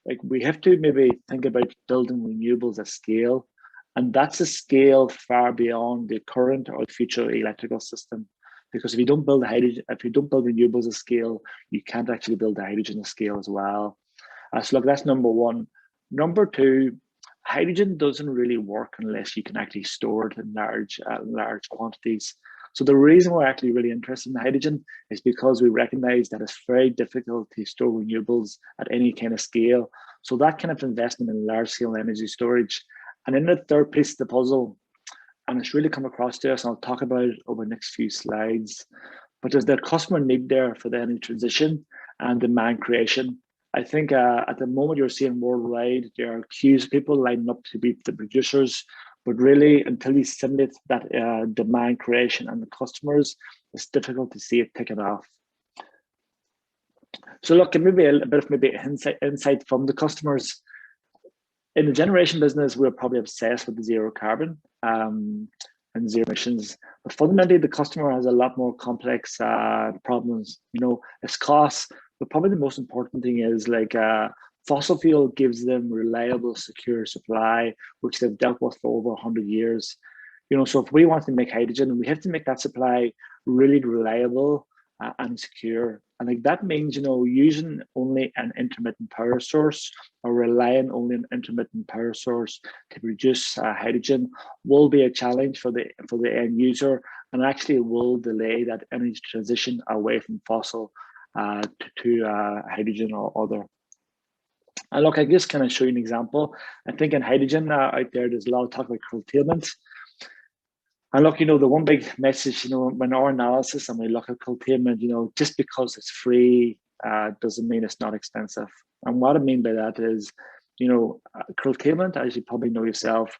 [SPEAKER 5] like we have to maybe think about building renewables at scale. And that's a scale far beyond the current or the future electrical system. Because if you don't build hydrogen, if you don't build renewables at scale, you can't actually build the hydrogen at scale as well. So look, that's number one. Number two, hydrogen doesn't really work unless you can actually store it in large quantities. So the reason we're actually really interested in hydrogen is because we recognize that it's very difficult to store renewables at any kind of scale. So that kind of investment in large scale energy storage. And then the third piece of the puzzle, and it's really come across to us, and I'll talk about it over the next few slides, but there's the customer need there for the energy transition and demand creation. I think at the moment you're seeing worldwide, there are queues of people lining up to be the producers, but really until you simulate that demand creation and the customers, it's difficult to see it taking off. So look, maybe a bit of insight from the customers. In the generation business, we're probably obsessed with the zero carbon and zero emissions. But fundamentally, the customer has a lot more complex problems. It's costs, but probably the most important thing is like fossil fuel gives them reliable, secure supply, which they've dealt with for over 100 years. So if we want to make hydrogen, we have to make that supply really reliable and secure. And like that means, using only an intermittent power source or relying only on an intermittent power source to produce hydrogen will be a challenge for the end user, and actually will delay that energy transition away from fossil to hydrogen or other. And look, I just kind of show you an example. I think in hydrogen out there's a lot of talk about curtailment. And look, the one big message, when our analysis and we look at curtailment, just because it's free doesn't mean it's not expensive. And what I mean by that is, curtailment, as you probably know yourself,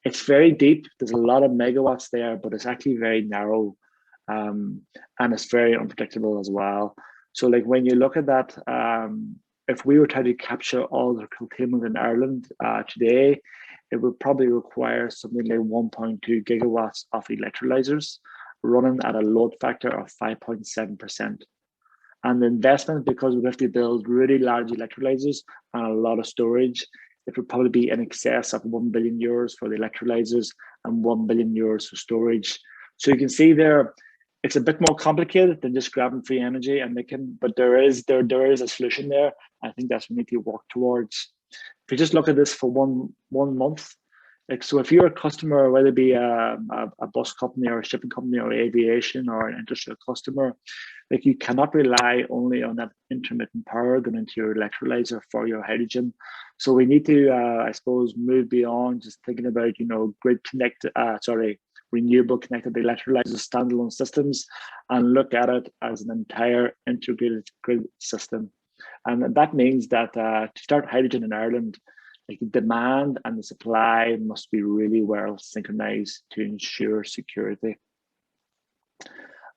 [SPEAKER 5] it's very deep. There's a lot of megawatts there, but it's actually very narrow and it's very unpredictable as well. So like when you look at that, if we were trying to capture all the curtailment in Ireland today, it would probably require something like 1.2 gigawatts of electrolyzers running at a load factor of 5.7%. And the investment, because we have to build really large electrolyzers and a lot of storage, it would probably be in excess of 1 billion euros for the electrolyzers and 1 billion euros for storage. So you can see there, it's a bit more complicated than just grabbing free energy and making, but there is a solution there. I think that's what we need to work towards. If you just look at this for one month, like, so if you're a customer, whether it be a bus company or a shipping company or aviation or an industrial customer, like you cannot rely only on that intermittent power going into your electrolyzer for your hydrogen. So we need to, I suppose, move beyond just thinking about, renewable connected electrolyzers, standalone systems, and look at it as an entire integrated grid system. And that means that to start hydrogen in Ireland, like the demand and the supply must be really well synchronized to ensure security.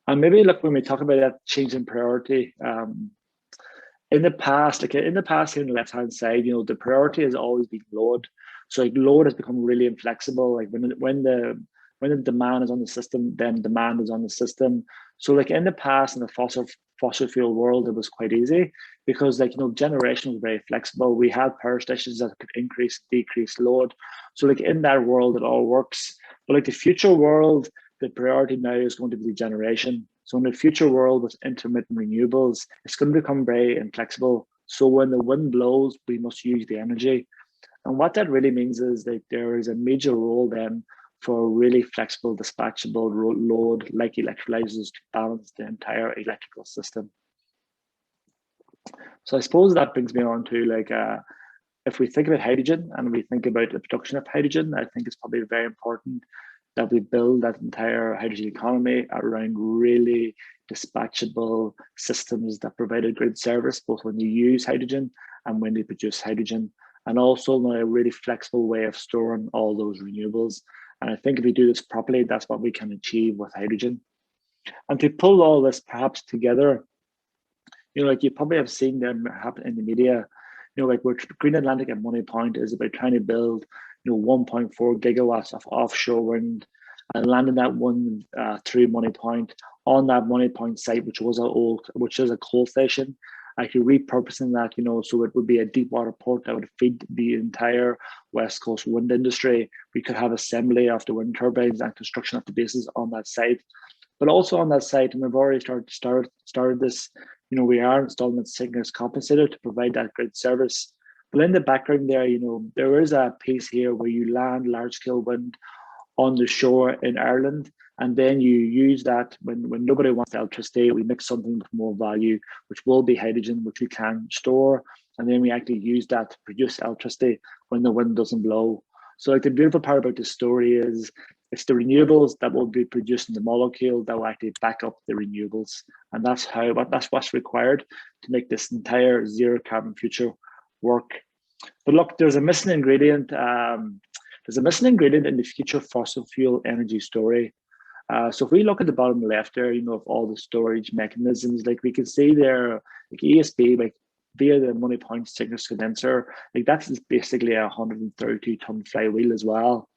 [SPEAKER 5] And maybe look, when we talk about that change in priority, in the past here on the left-hand side, the priority has always been load. So like load has become really inflexible. Like when the demand is on the system, then demand is on the system. So like in the past, in the fossil fuel world, it was quite easy because generation was very flexible. We had power stations that could increase, decrease load. So like in that world, it all works. But like the future world, the priority now is going to be generation. So in the future world with intermittent renewables, it's going to become very inflexible. So when the wind blows, we must use the energy. And what that really means is that there is a major role then for really flexible, dispatchable load like electrolyzers to balance the entire electrical system. So I suppose that brings me on to like, if we think about hydrogen and we think about the production of hydrogen, I think it's probably very important that we build that entire hydrogen economy around really dispatchable systems that provide a grid service, both when you use hydrogen and when they produce hydrogen, and also a really flexible way of storing all those renewables. And I think if we do this properly, that's what we can achieve with hydrogen. And to pull all this perhaps together, you know, like you probably have seen them happen in the media, you know, like where Green Atlantic at Money Point is about trying to build, you know, 1.4 gigawatts of offshore wind and landing that one through Money Point on that Money Point site, which is a coal station, actually repurposing that, you know, so it would be a deep water port that would feed the entire West Coast wind industry. We could have assembly of the wind turbines and construction of the bases on that site. But also on that site, and we've already started this, you know, we are installing the Cygnus compensator to provide that grid service. But in the background there, you know, there is a piece here where you land large scale wind on the shore in Ireland, and then you use that when nobody wants electricity, we mix something with more value, which will be hydrogen, which we can store, and then we actually use that to produce electricity when the wind doesn't blow. So like the beautiful part about this story is it's the renewables that will be producing the molecule that will actually back up the renewables. And that's what's required to make this entire zero carbon future work. But look, there's a missing ingredient. There's a missing ingredient in the future fossil fuel energy story. So if we look at the bottom left there, you know, of all the storage mechanisms, like we can see there, like ESB, like via the Money Point Cygnus condenser, like that's basically a 132-ton flywheel as well.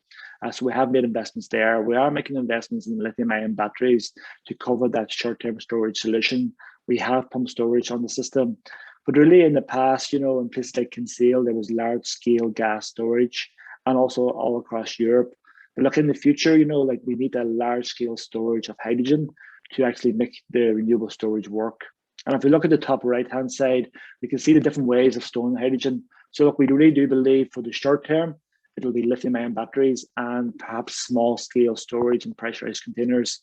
[SPEAKER 5] So we have made investments there. We are making investments in lithium-ion batteries to cover that short-term storage solution. We have pumped storage on the system. But really in the past, you know, in places like Kinsale, there was large-scale gas storage and also all across Europe. But look, in the future, you know, like we need a large-scale storage of hydrogen to actually make the renewable storage work. And if we look at the top right-hand side, we can see the different ways of storing hydrogen. So look, we really do believe for the short term, it'll be lithium-ion batteries and perhaps small-scale storage and pressurized containers.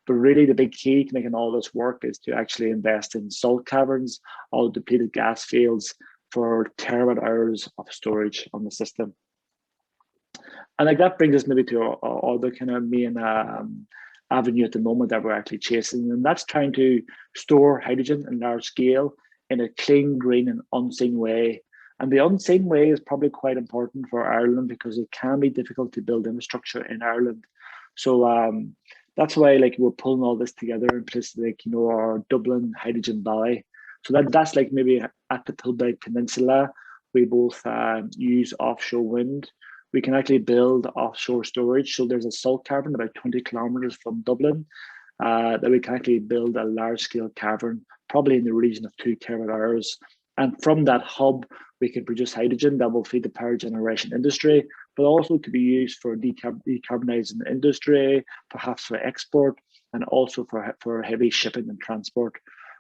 [SPEAKER 5] But really the big key to making all this work is to actually invest in salt caverns or depleted gas fields for terawatt hours of storage on the system. And like that brings us maybe to our other kind of main avenue at the moment that we're actually chasing, and that's trying to store hydrogen in large scale in a clean, green and unseen way. And the unseen way is probably quite important for Ireland because it can be difficult to build infrastructure in Ireland. So that's why like we're pulling all this together in places like, you know, our Dublin Hydrogen Valley. So that's like maybe at the Tilbury Peninsula, we both use offshore wind. We can actually build offshore storage. So there's a salt cavern about 20 kilometers from Dublin that we can actually build a large scale cavern, probably in the region of 2 terawatt hours. And from that hub, we can produce hydrogen that will feed the power generation industry, but also to be used for decarbonizing industry, perhaps for export, and also for heavy shipping and transport.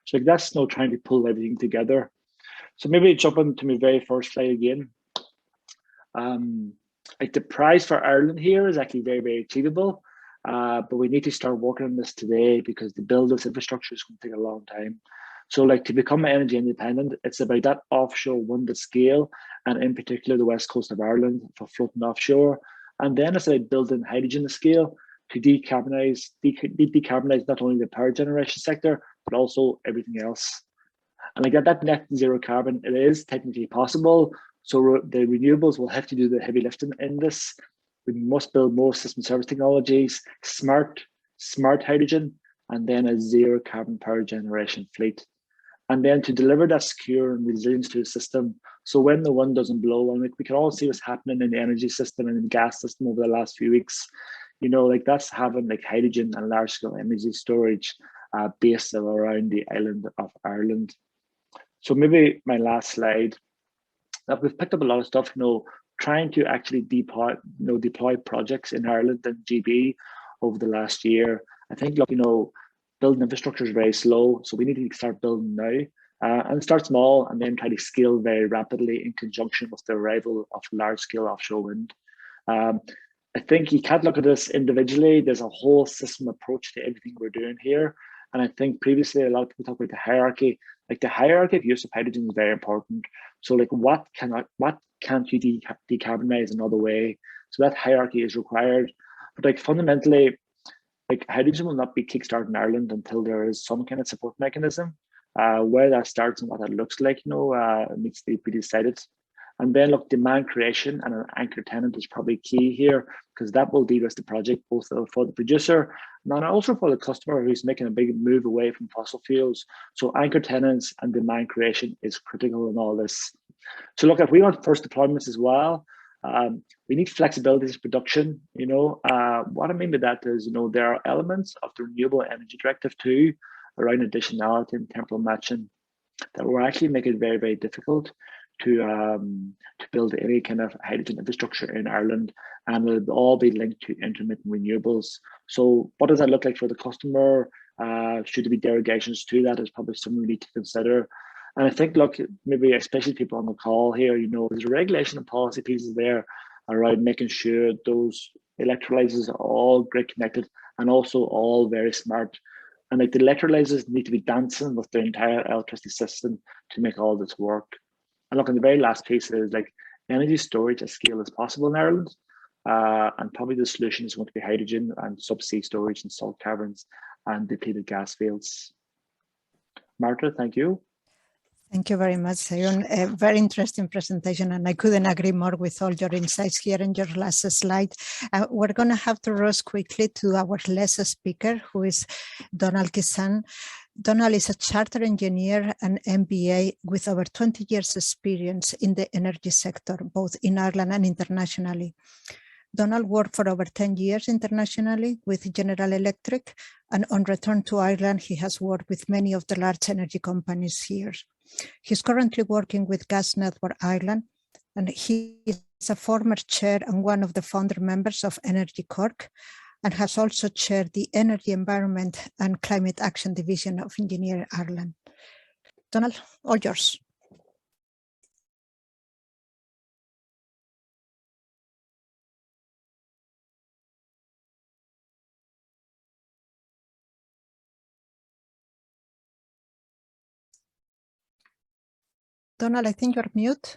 [SPEAKER 5] So like that's now trying to pull everything together. So maybe jump into my very first slide again. Like the prize for Ireland here is actually very, very achievable, but we need to start working on this today because to build this infrastructure is going to take a long time. So like to become energy independent, it's about that offshore wind at scale, and in particular the west coast of Ireland for floating offshore. And then it's about building hydrogen at scale to decarbonize not only the power generation sector, but also everything else. And like that net zero carbon, it is technically possible. So the renewables will have to do the heavy lifting in this. We must build more system service technologies, smart hydrogen, and then a zero carbon power generation fleet. And then to deliver that secure and resilience to the system. So when the wind doesn't blow, and like we can all see what's happening in the energy system and in the gas system over the last few weeks, you know, like that's having like hydrogen and large scale energy storage based around the island of Ireland. So maybe my last slide. Now we've picked up a lot of stuff, you know, trying to actually deploy projects in Ireland and GB over the last year. I think, look, you know, building infrastructure is very slow, so we need to start building now. and start small and then try to scale very rapidly in conjunction with the arrival of large-scale offshore wind. I think you can't look at this individually. There's a whole system approach to everything we're doing here. And I think previously a lot of people talk about the hierarchy. Like the hierarchy of use of hydrogen is very important. So like what can't you decarbonize another way? So that hierarchy is required. But like fundamentally, like hydrogen will not be kickstarted in Ireland until there is some kind of support mechanism. Where that starts and what that looks like, needs to be decided. And then look, demand creation and an anchor tenant is probably key here, because that will de-risk the project both for the producer and also for the customer who's making a big move away from fossil fuels. So anchor tenants and demand creation is critical in all this. So look, if we want first deployments as well, we need flexibility in production. What I mean by that is, there are elements of the Renewable Energy Directive too, around additionality and temporal matching, that will actually make it very, very difficult to build any kind of hydrogen infrastructure in Ireland, and it'll all be linked to intermittent renewables. So what does that look like for the customer? Should there be derogations to that? Is probably something we need to consider. And I think, look, maybe especially people on the call here, there's regulation and policy pieces there around making sure those electrolyzers are all grid connected and also all very smart. And like the electrolyzers need to be dancing with the entire electricity system to make all this work. And look, and the very last piece is like energy storage at scale as possible in Ireland. And probably the solution is going to be hydrogen and subsea storage and salt caverns and depleted gas fields. Marta, thank you.
[SPEAKER 1] Thank you very much, Sion. A very interesting presentation, and I couldn't agree more with all your insights here in your last slide. We're going to have to rush quickly to our last speaker, who is Donal Kissane. Donal is a chartered engineer and MBA with over 20 years experience in the energy sector, both in Ireland and internationally. Donal worked for over 10 years internationally with General Electric, and on return to Ireland, he has worked with many of the large energy companies here. He's currently working with Gas Network Ireland, and he is a former chair and one of the founder members of Energy Cork, and has also chaired the Energy, Environment and Climate Action Division of Engineer Ireland. Donal, all yours. Donal, I think you're mute.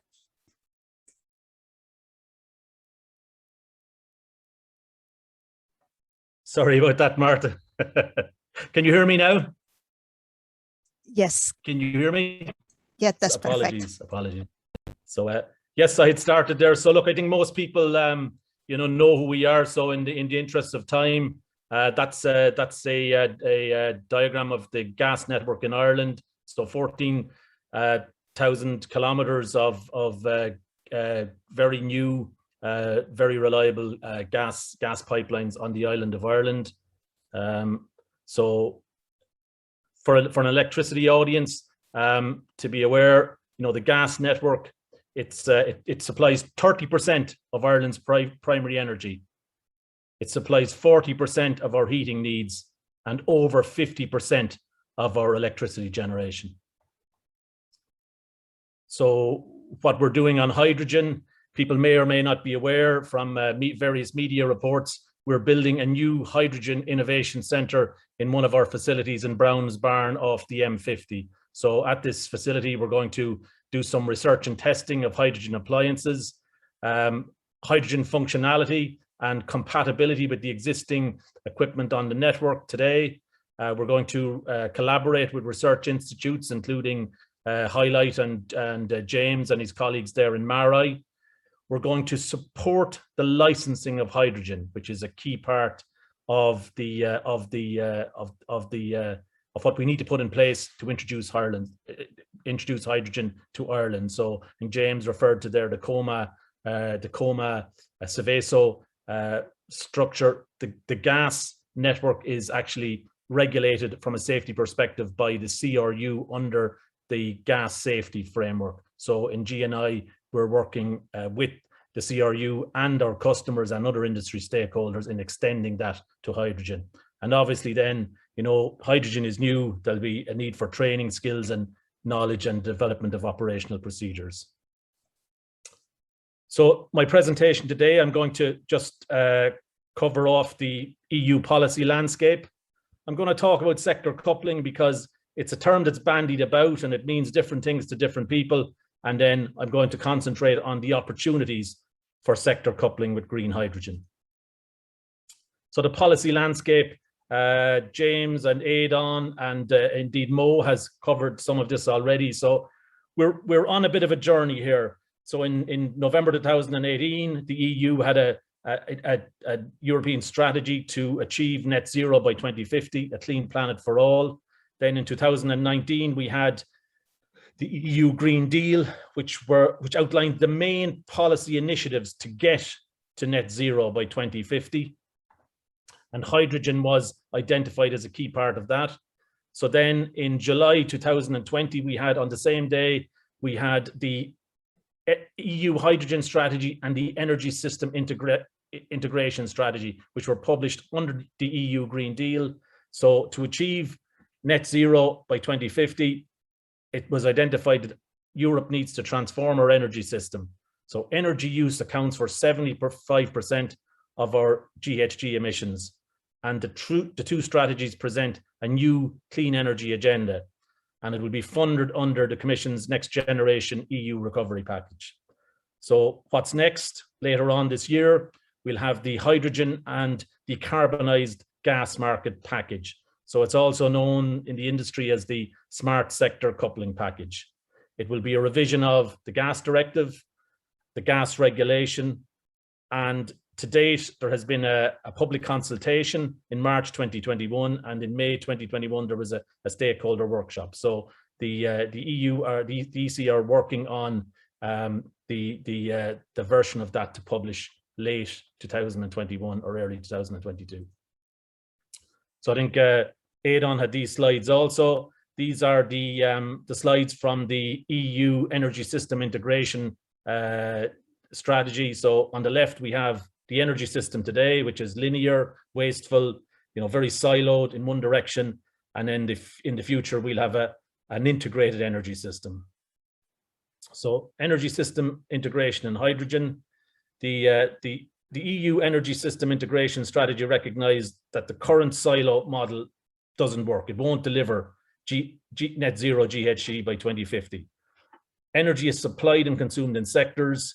[SPEAKER 6] Sorry about that, Marta. Can you hear me now?
[SPEAKER 1] Yes.
[SPEAKER 6] Can you hear me?
[SPEAKER 1] Yeah, that's
[SPEAKER 6] apologies,
[SPEAKER 1] perfect.
[SPEAKER 6] Apologies. So yes, I had started there. So look, I think most people, know who we are. So in the interest of time, that's a diagram of the gas network in Ireland. So 14,000 kilometers of very new, very reliable gas pipelines on the island of Ireland. So for an electricity audience, to be aware, the gas network, it supplies 30% of Ireland's primary energy. It supplies 40% of our heating needs and over 50% of our electricity generation. So what we're doing on hydrogen, people may or may not be aware from various media reports, we're building a new hydrogen innovation centre in one of our facilities in Brown's Barn off the M50. So at this facility, we're going to do some research and testing of hydrogen appliances, hydrogen functionality and compatibility with the existing equipment on the network today. We're going to collaborate with research institutes, including Highlight and James and his colleagues there in Marai. We're going to support the licensing of hydrogen, which is a key part of what we need to put in place to introduce hydrogen to Ireland. So, and James referred to there the Coma Seveso structure. The gas network is actually regulated from a safety perspective by the CRU under the gas safety framework. So in GNI, we're working with the CRU and our customers and other industry stakeholders in extending that to hydrogen. And obviously then, hydrogen is new. There'll be a need for training skills and knowledge and development of operational procedures. So my presentation today, I'm going to just cover off the EU policy landscape. I'm going to talk about sector coupling because it's a term that's bandied about and it means different things to different people. And then I'm going to concentrate on the opportunities for sector coupling with green hydrogen. So the policy landscape, James and Aodhán and indeed Mo has covered some of this already. So we're on a bit of a journey here. So in November 2018, the EU had a European strategy to achieve net zero by 2050, a clean planet for all. Then in 2019, we had the EU Green Deal, which outlined the main policy initiatives to get to net zero by 2050. And hydrogen was identified as a key part of that. So then in July 2020, we had on the same day, we had the EU hydrogen strategy and the energy system integration strategy, which were published under the EU Green Deal. So to achieve net zero by 2050, it was identified that Europe needs to transform our energy system. So energy use accounts for 75% of our GHG emissions. And the two strategies present a new clean energy agenda, and it will be funded under the Commission's Next Generation EU Recovery Package. So what's next? Later on this year, we'll have the hydrogen and decarbonised gas market package. So it's also known in the industry as the Smart Sector Coupling Package. It will be a revision of the gas directive, the gas regulation, and to date, there has been a public consultation in March 2021, and in May 2021, there was a stakeholder workshop. So the EU or the EC are working on the version of that to publish late 2021 or early 2022. So I think Aodhán had these slides also. These are the slides from the EU energy system integration strategy. So on the left, we have the energy system today, which is linear, wasteful, very siloed in one direction. And then in the future, we'll have an integrated energy system. So energy system integration and hydrogen. The EU energy system integration strategy recognized that the current silo model doesn't work. It won't deliver net zero GHG by 2050. Energy is supplied and consumed in sectors,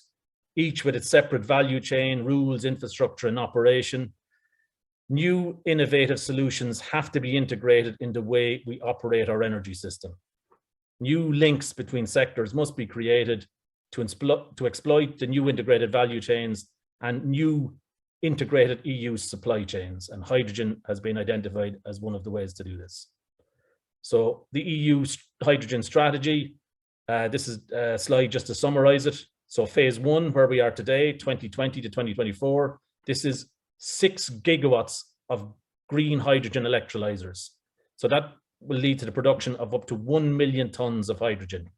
[SPEAKER 6] each with its separate value chain, rules, infrastructure, and operation. New innovative solutions have to be integrated in the way we operate our energy system. New links between sectors must be created to exploit the new integrated value chains and new integrated EU supply chains. And hydrogen has been identified as one of the ways to do this. So the EU hydrogen strategy, this is a slide just to summarize it. So phase one, where we are today, 2020 to 2024, this is 6 gigawatts of green hydrogen electrolyzers. So that will lead to the production of up to 1 million tons of hydrogen.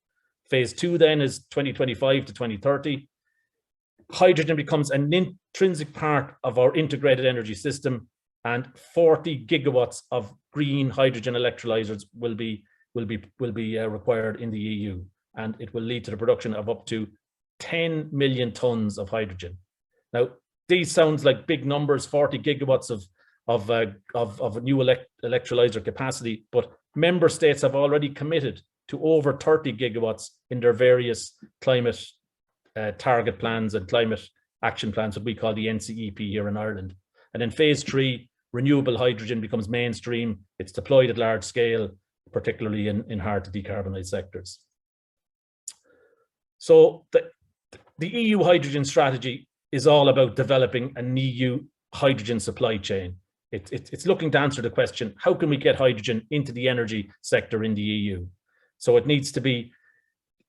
[SPEAKER 6] Phase two then is 2025 to 2030. Hydrogen becomes an intrinsic part of our integrated energy system, and 40 gigawatts of green hydrogen electrolyzers will be required in the EU, and it will lead to the production of up to 10 million tons of hydrogen. Now, these sounds like big numbers, 40 gigawatts of a new electrolyzer capacity, but member states have already committed to over 30 gigawatts in their various climate target plans and climate action plans, what we call the NCEP here in Ireland. And in phase three, renewable hydrogen becomes mainstream. It's deployed at large scale, particularly in hard to decarbonize sectors. So the EU hydrogen strategy is all about developing an EU hydrogen supply chain. It's looking to answer the question, how can we get hydrogen into the energy sector in the EU? So it needs to be,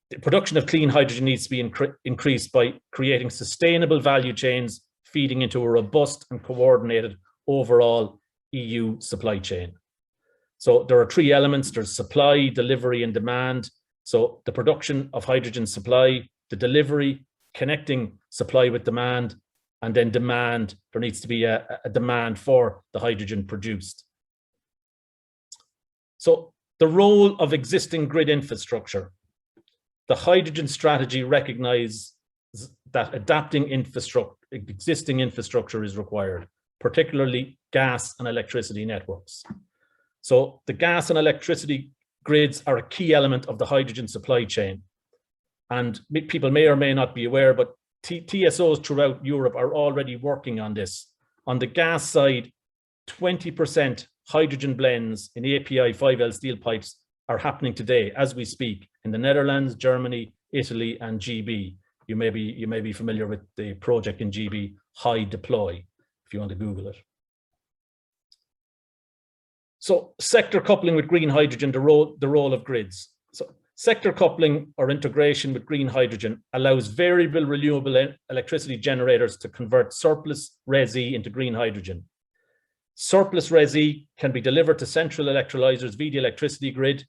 [SPEAKER 6] the production of clean hydrogen needs to be increased by creating sustainable value chains feeding into a robust and coordinated overall EU supply chain. So there are 3 elements. There's supply, delivery, and demand. So the production of hydrogen supply, the delivery, connecting supply with demand, and then demand, there needs to be a demand for the hydrogen produced. So The role of existing grid infrastructure. The hydrogen strategy recognizes that adapting existing infrastructure is required, particularly gas and electricity networks. So the gas and electricity grids are a key element of the hydrogen supply chain. And people may or may not be aware, but TSOs throughout Europe are already working on this. On the gas side, 20% hydrogen blends in API 5L steel pipes are happening today as we speak in the Netherlands, Germany, Italy, and GB. You may be familiar with the project in GB, High Deploy, if you want to Google it. So sector coupling with green hydrogen, the role of grids. So sector coupling or integration with green hydrogen allows variable renewable electricity generators to convert surplus RES-E into green hydrogen. Surplus RES-E can be delivered to central electrolyzers via the electricity grid.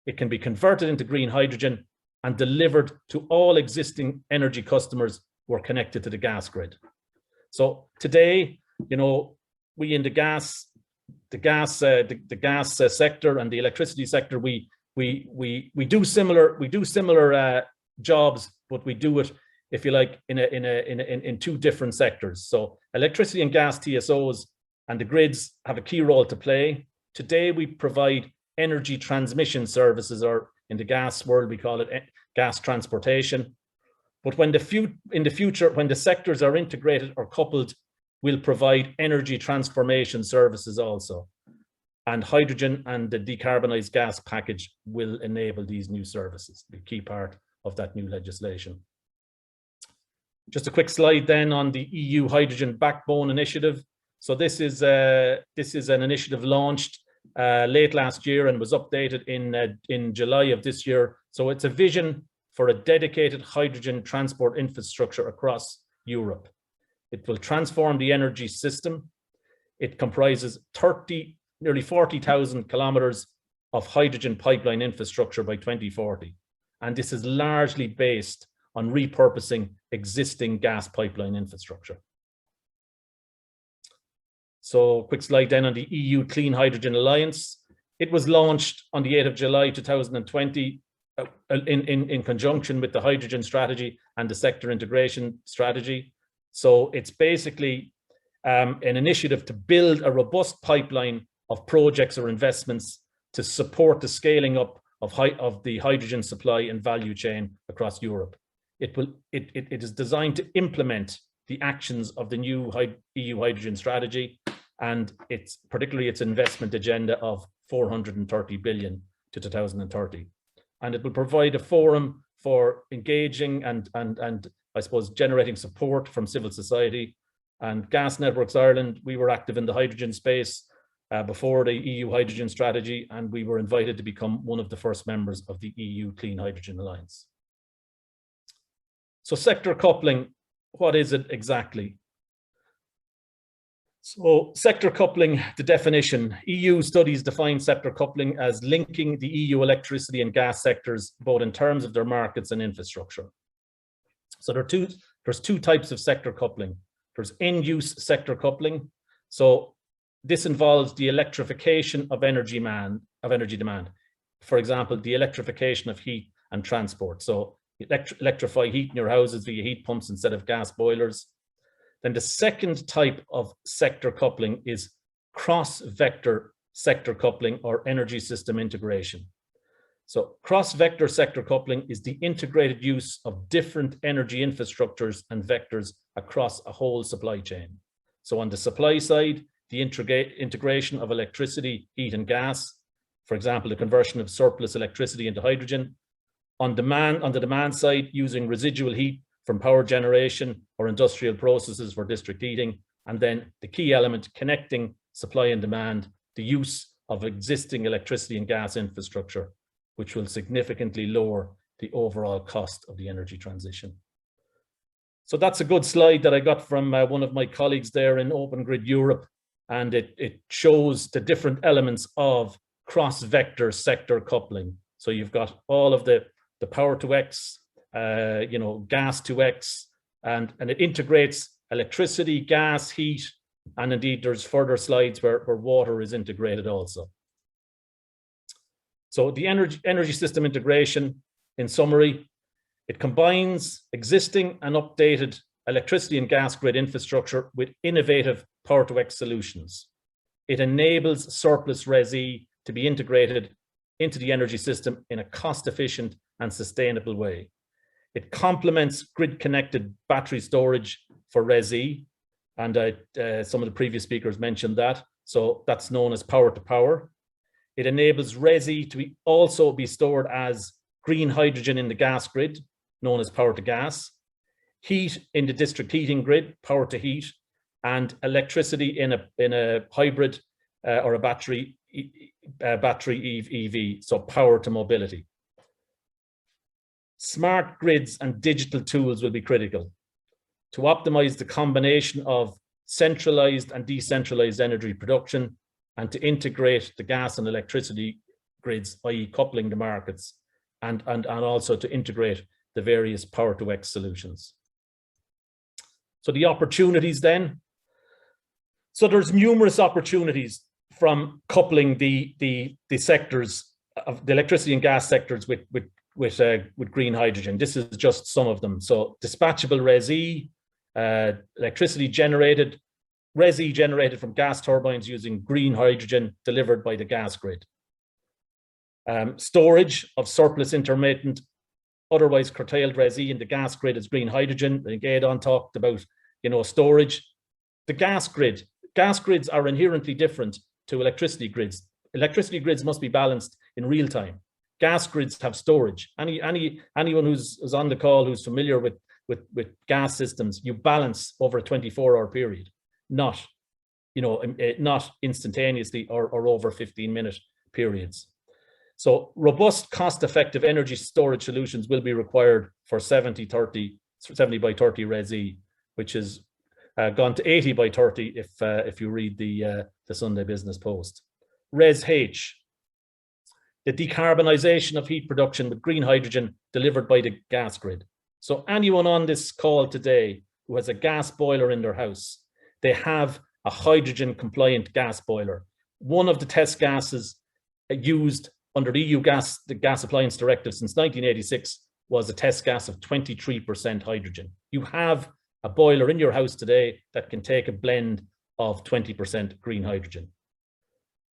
[SPEAKER 6] It can be converted into green hydrogen and delivered to all existing energy customers who are connected to the gas grid. So today, you know, we in the gas sector and the electricity sector, we do similar jobs, but we do it, if you like, in two different sectors. So electricity and gas TSOs and the grids have a key role to play. Today, we provide energy transmission services, or in the gas world, we call it gas transportation. But in the future, when the sectors are integrated or coupled, we'll provide energy transformation services also. And hydrogen and the decarbonised gas package will enable these new services, the key part of that new legislation. Just a quick slide then on the EU Hydrogen Backbone Initiative. So this is an initiative launched late last year and was updated in July of this year. So it's a vision for a dedicated hydrogen transport infrastructure across Europe. It will transform the energy system. It comprises nearly 40,000 kilometers of hydrogen pipeline infrastructure by 2040. And this is largely based on repurposing existing gas pipeline infrastructure. So quick slide then on the EU Clean Hydrogen Alliance. It was launched on the 8th of July 2020 in conjunction with the hydrogen strategy and the sector integration strategy. So it's basically an initiative to build a robust pipeline of projects or investments to support the scaling up of the hydrogen supply and value chain across Europe. It is designed to implement the actions of the new EU hydrogen strategy, and it's particularly its investment agenda of 430 billion to 2030. And it will provide a forum for engaging and I suppose generating support from civil society. And Gas Networks Ireland, we were active in the hydrogen space before the EU hydrogen strategy, and we were invited to become one of the first members of the EU Clean Hydrogen Alliance. So sector coupling, what is it exactly? So sector coupling, the definition, EU studies define sector coupling as linking the EU electricity and gas sectors, both in terms of their markets and infrastructure. So there's two types of sector coupling. There's end-use sector coupling. So this involves the electrification of energy demand. For example, the electrification of heat and transport. So electrify heat in your houses via heat pumps instead of gas boilers. Then the second type of sector coupling is cross-vector sector coupling or energy system integration. So cross-vector sector coupling is the integrated use of different energy infrastructures and vectors across a whole supply chain. So on the supply side, the integration of electricity, heat and gas, for example, the conversion of surplus electricity into hydrogen. On the demand side, using residual heat from power generation or industrial processes for district heating. And then the key element, connecting supply and demand, the use of existing electricity and gas infrastructure, which will significantly lower the overall cost of the energy transition. So that's a good slide that I got from one of my colleagues there in Open Grid Europe. And it shows the different elements of cross-vector sector coupling. So you've got all of the power to X, gas to X, and it integrates electricity, gas, heat, and indeed there's further slides where water is integrated also. So the energy system integration, in summary, it combines existing and updated electricity and gas grid infrastructure with innovative power-to-X solutions. It enables surplus RES-E to be integrated into the energy system in a cost-efficient and sustainable way. It complements grid-connected battery storage for RES-E, and some of the previous speakers mentioned that. So that's known as power-to-power. It enables RES-E to also be stored as green hydrogen in the gas grid, known as power-to-gas, heat in the district heating grid, power-to-heat, and electricity in a hybrid or a battery EV, so power to mobility. Smart grids and digital tools will be critical to optimize the combination of centralized and decentralized energy production and to integrate the gas and electricity grids, i.e. coupling the markets, and also to integrate the various power-to-X solutions. So the opportunities then. So there's numerous opportunities from coupling the sectors of the electricity and gas sectors with green hydrogen. This is just some of them. So dispatchable RES-E, electricity generated, RES-E generated from gas turbines using green hydrogen delivered by the gas grid. Storage of surplus intermittent, otherwise curtailed RES-E in the gas grid as green hydrogen. I think Aodhán talked about, storage. The gas grids are inherently different to electricity grids. Electricity grids must be balanced in real time. Gas grids have storage. Anyone who's on the call who's familiar with gas systems, you balance over a 24-hour period, not instantaneously or over 15-minute periods. So robust, cost-effective energy storage solutions will be required for 70 by 30 RES-E, which has gone to 80 by 30 if you read the Sunday Business Post. RES-H, the decarbonisation of heat production with green hydrogen delivered by the gas grid. So anyone on this call today who has a gas boiler in their house, they have a hydrogen compliant gas boiler. One of the test gases used under the EU gas appliance directive since 1986 was a test gas of 23% hydrogen. You have a boiler in your house today that can take a blend of 20% green hydrogen.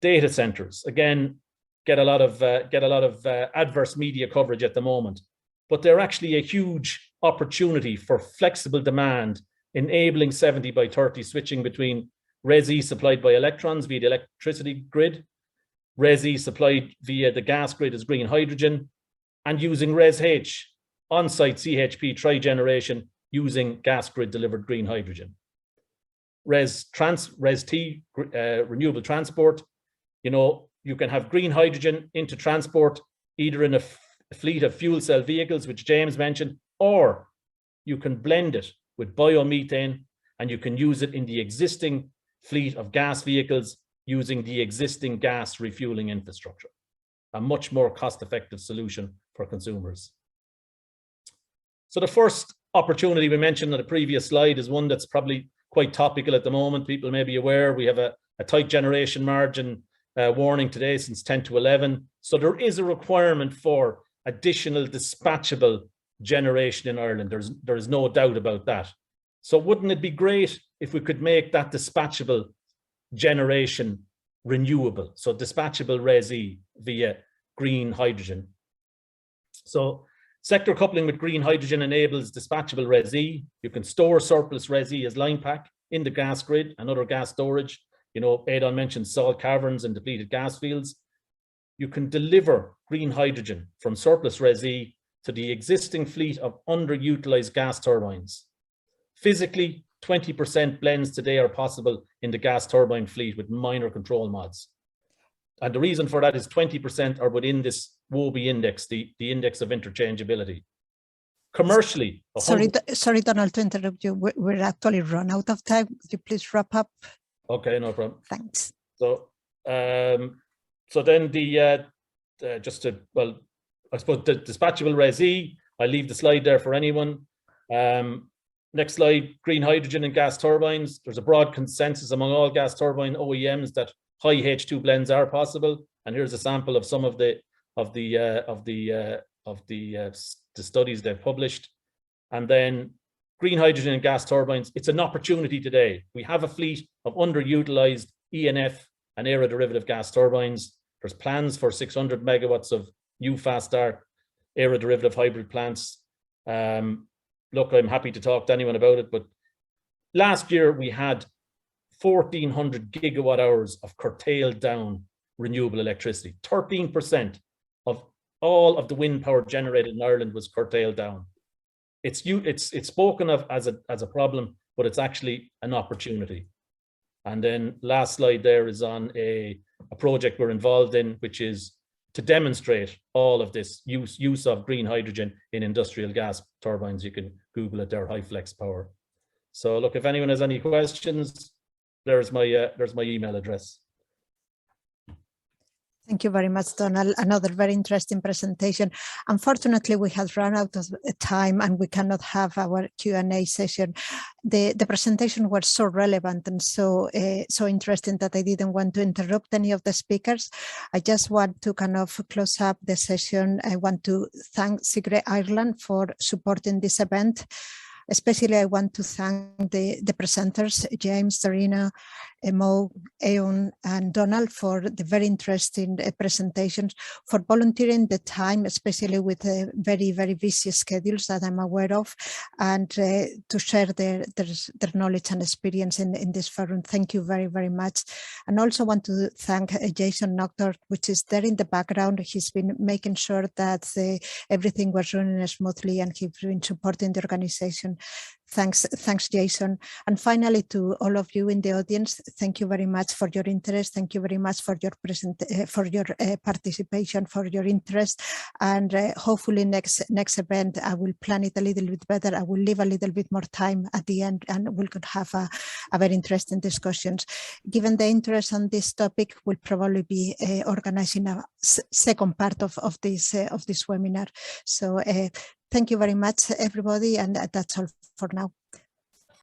[SPEAKER 6] Data centers, again, get a lot of adverse media coverage at the moment, but they're actually a huge opportunity for flexible demand, enabling 70 by 30 switching between RES-E supplied by electrons via the electricity grid, RES-E supplied via the gas grid as green hydrogen, and using RES-H, on-site CHP tri-generation using gas grid delivered green hydrogen. RES-T, renewable transport, you can have green hydrogen into transport, either in a fleet of fuel cell vehicles, which James mentioned, or you can blend it with biomethane and you can use it in the existing fleet of gas vehicles using the existing gas refueling infrastructure. A much more cost-effective solution for consumers. So the first opportunity we mentioned on the previous slide is one that's probably quite topical at the moment. People may be aware we have a tight generation margin warning today since 10 to 11. So there is a requirement for additional dispatchable generation in Ireland. There is no doubt about that. So wouldn't it be great if we could make that dispatchable generation renewable? So dispatchable RES-E via green hydrogen. So sector coupling with green hydrogen enables dispatchable RES-E. You can store surplus RES-E as line pack in the gas grid and other gas storage. Aodhán mentioned salt caverns and depleted gas fields. You can deliver green hydrogen from surplus RES-E to the existing fleet of underutilized gas turbines. Physically, 20% blends today are possible in the gas turbine fleet with minor control mods. And the reason for that is 20% are within this WOBE index, the index of interchangeability. Commercially,
[SPEAKER 1] sorry, Donal, to interrupt you. We're actually run out of time. Could you please wrap up?
[SPEAKER 6] Okay, no problem.
[SPEAKER 1] Thanks.
[SPEAKER 6] So, so then I suppose the dispatchable RES-E, I'll leave the slide there for anyone. Next slide, green hydrogen and gas turbines. There's a broad consensus among all gas turbine OEMs that high H2 blends are possible. And here's a sample of some of the the studies they've published. And then green hydrogen and gas turbines, it's an opportunity today. We have a fleet of underutilized ENF and aeroderivative gas turbines. There's plans for 600 megawatts of new fast start aeroderivative hybrid plants. Look, I'm happy to talk to anyone about it, but last year we had 1,400 gigawatt hours of curtailed down renewable electricity. 13% of all of the wind power generated in Ireland was curtailed down. It's spoken of as a problem, but it's actually an opportunity. And then last slide there is on a project we're involved in, which is to demonstrate all of this use of green hydrogen in industrial gas turbines. You can Google it there, high flex power. So look, if anyone has any questions, there's my email address.
[SPEAKER 1] Thank you very much, Donal. Another very interesting presentation. Unfortunately, we have run out of time and we cannot have our Q&A session. The presentation was so relevant and so interesting that I didn't want to interrupt any of the speakers. I just want to kind of close up the session. I want to thank CIGRÉ Ireland for supporting this event. Especially, I want to thank the presenters, James, Dairine, Mo, Aodhán, and Donal, for the very interesting presentations, for volunteering the time, especially with the very, very busy schedules that I'm aware of, and to share their knowledge and experience in this forum. Thank you very, very much. And also want to thank Jason Noctor, which is there in the background. He's been making sure that everything was running smoothly, and he's been supporting the organization. Thanks, Jason. And finally, to all of you in the audience, thank you very much for your interest. Thank you very much for your participation, for your interest. And hopefully next event, I will plan it a little bit better. I will leave a little bit more time at the end, and we could have a very interesting discussions. Given the interest on this topic, we'll probably be organizing a second part of this webinar. So thank you very much, everybody, and that's all for now.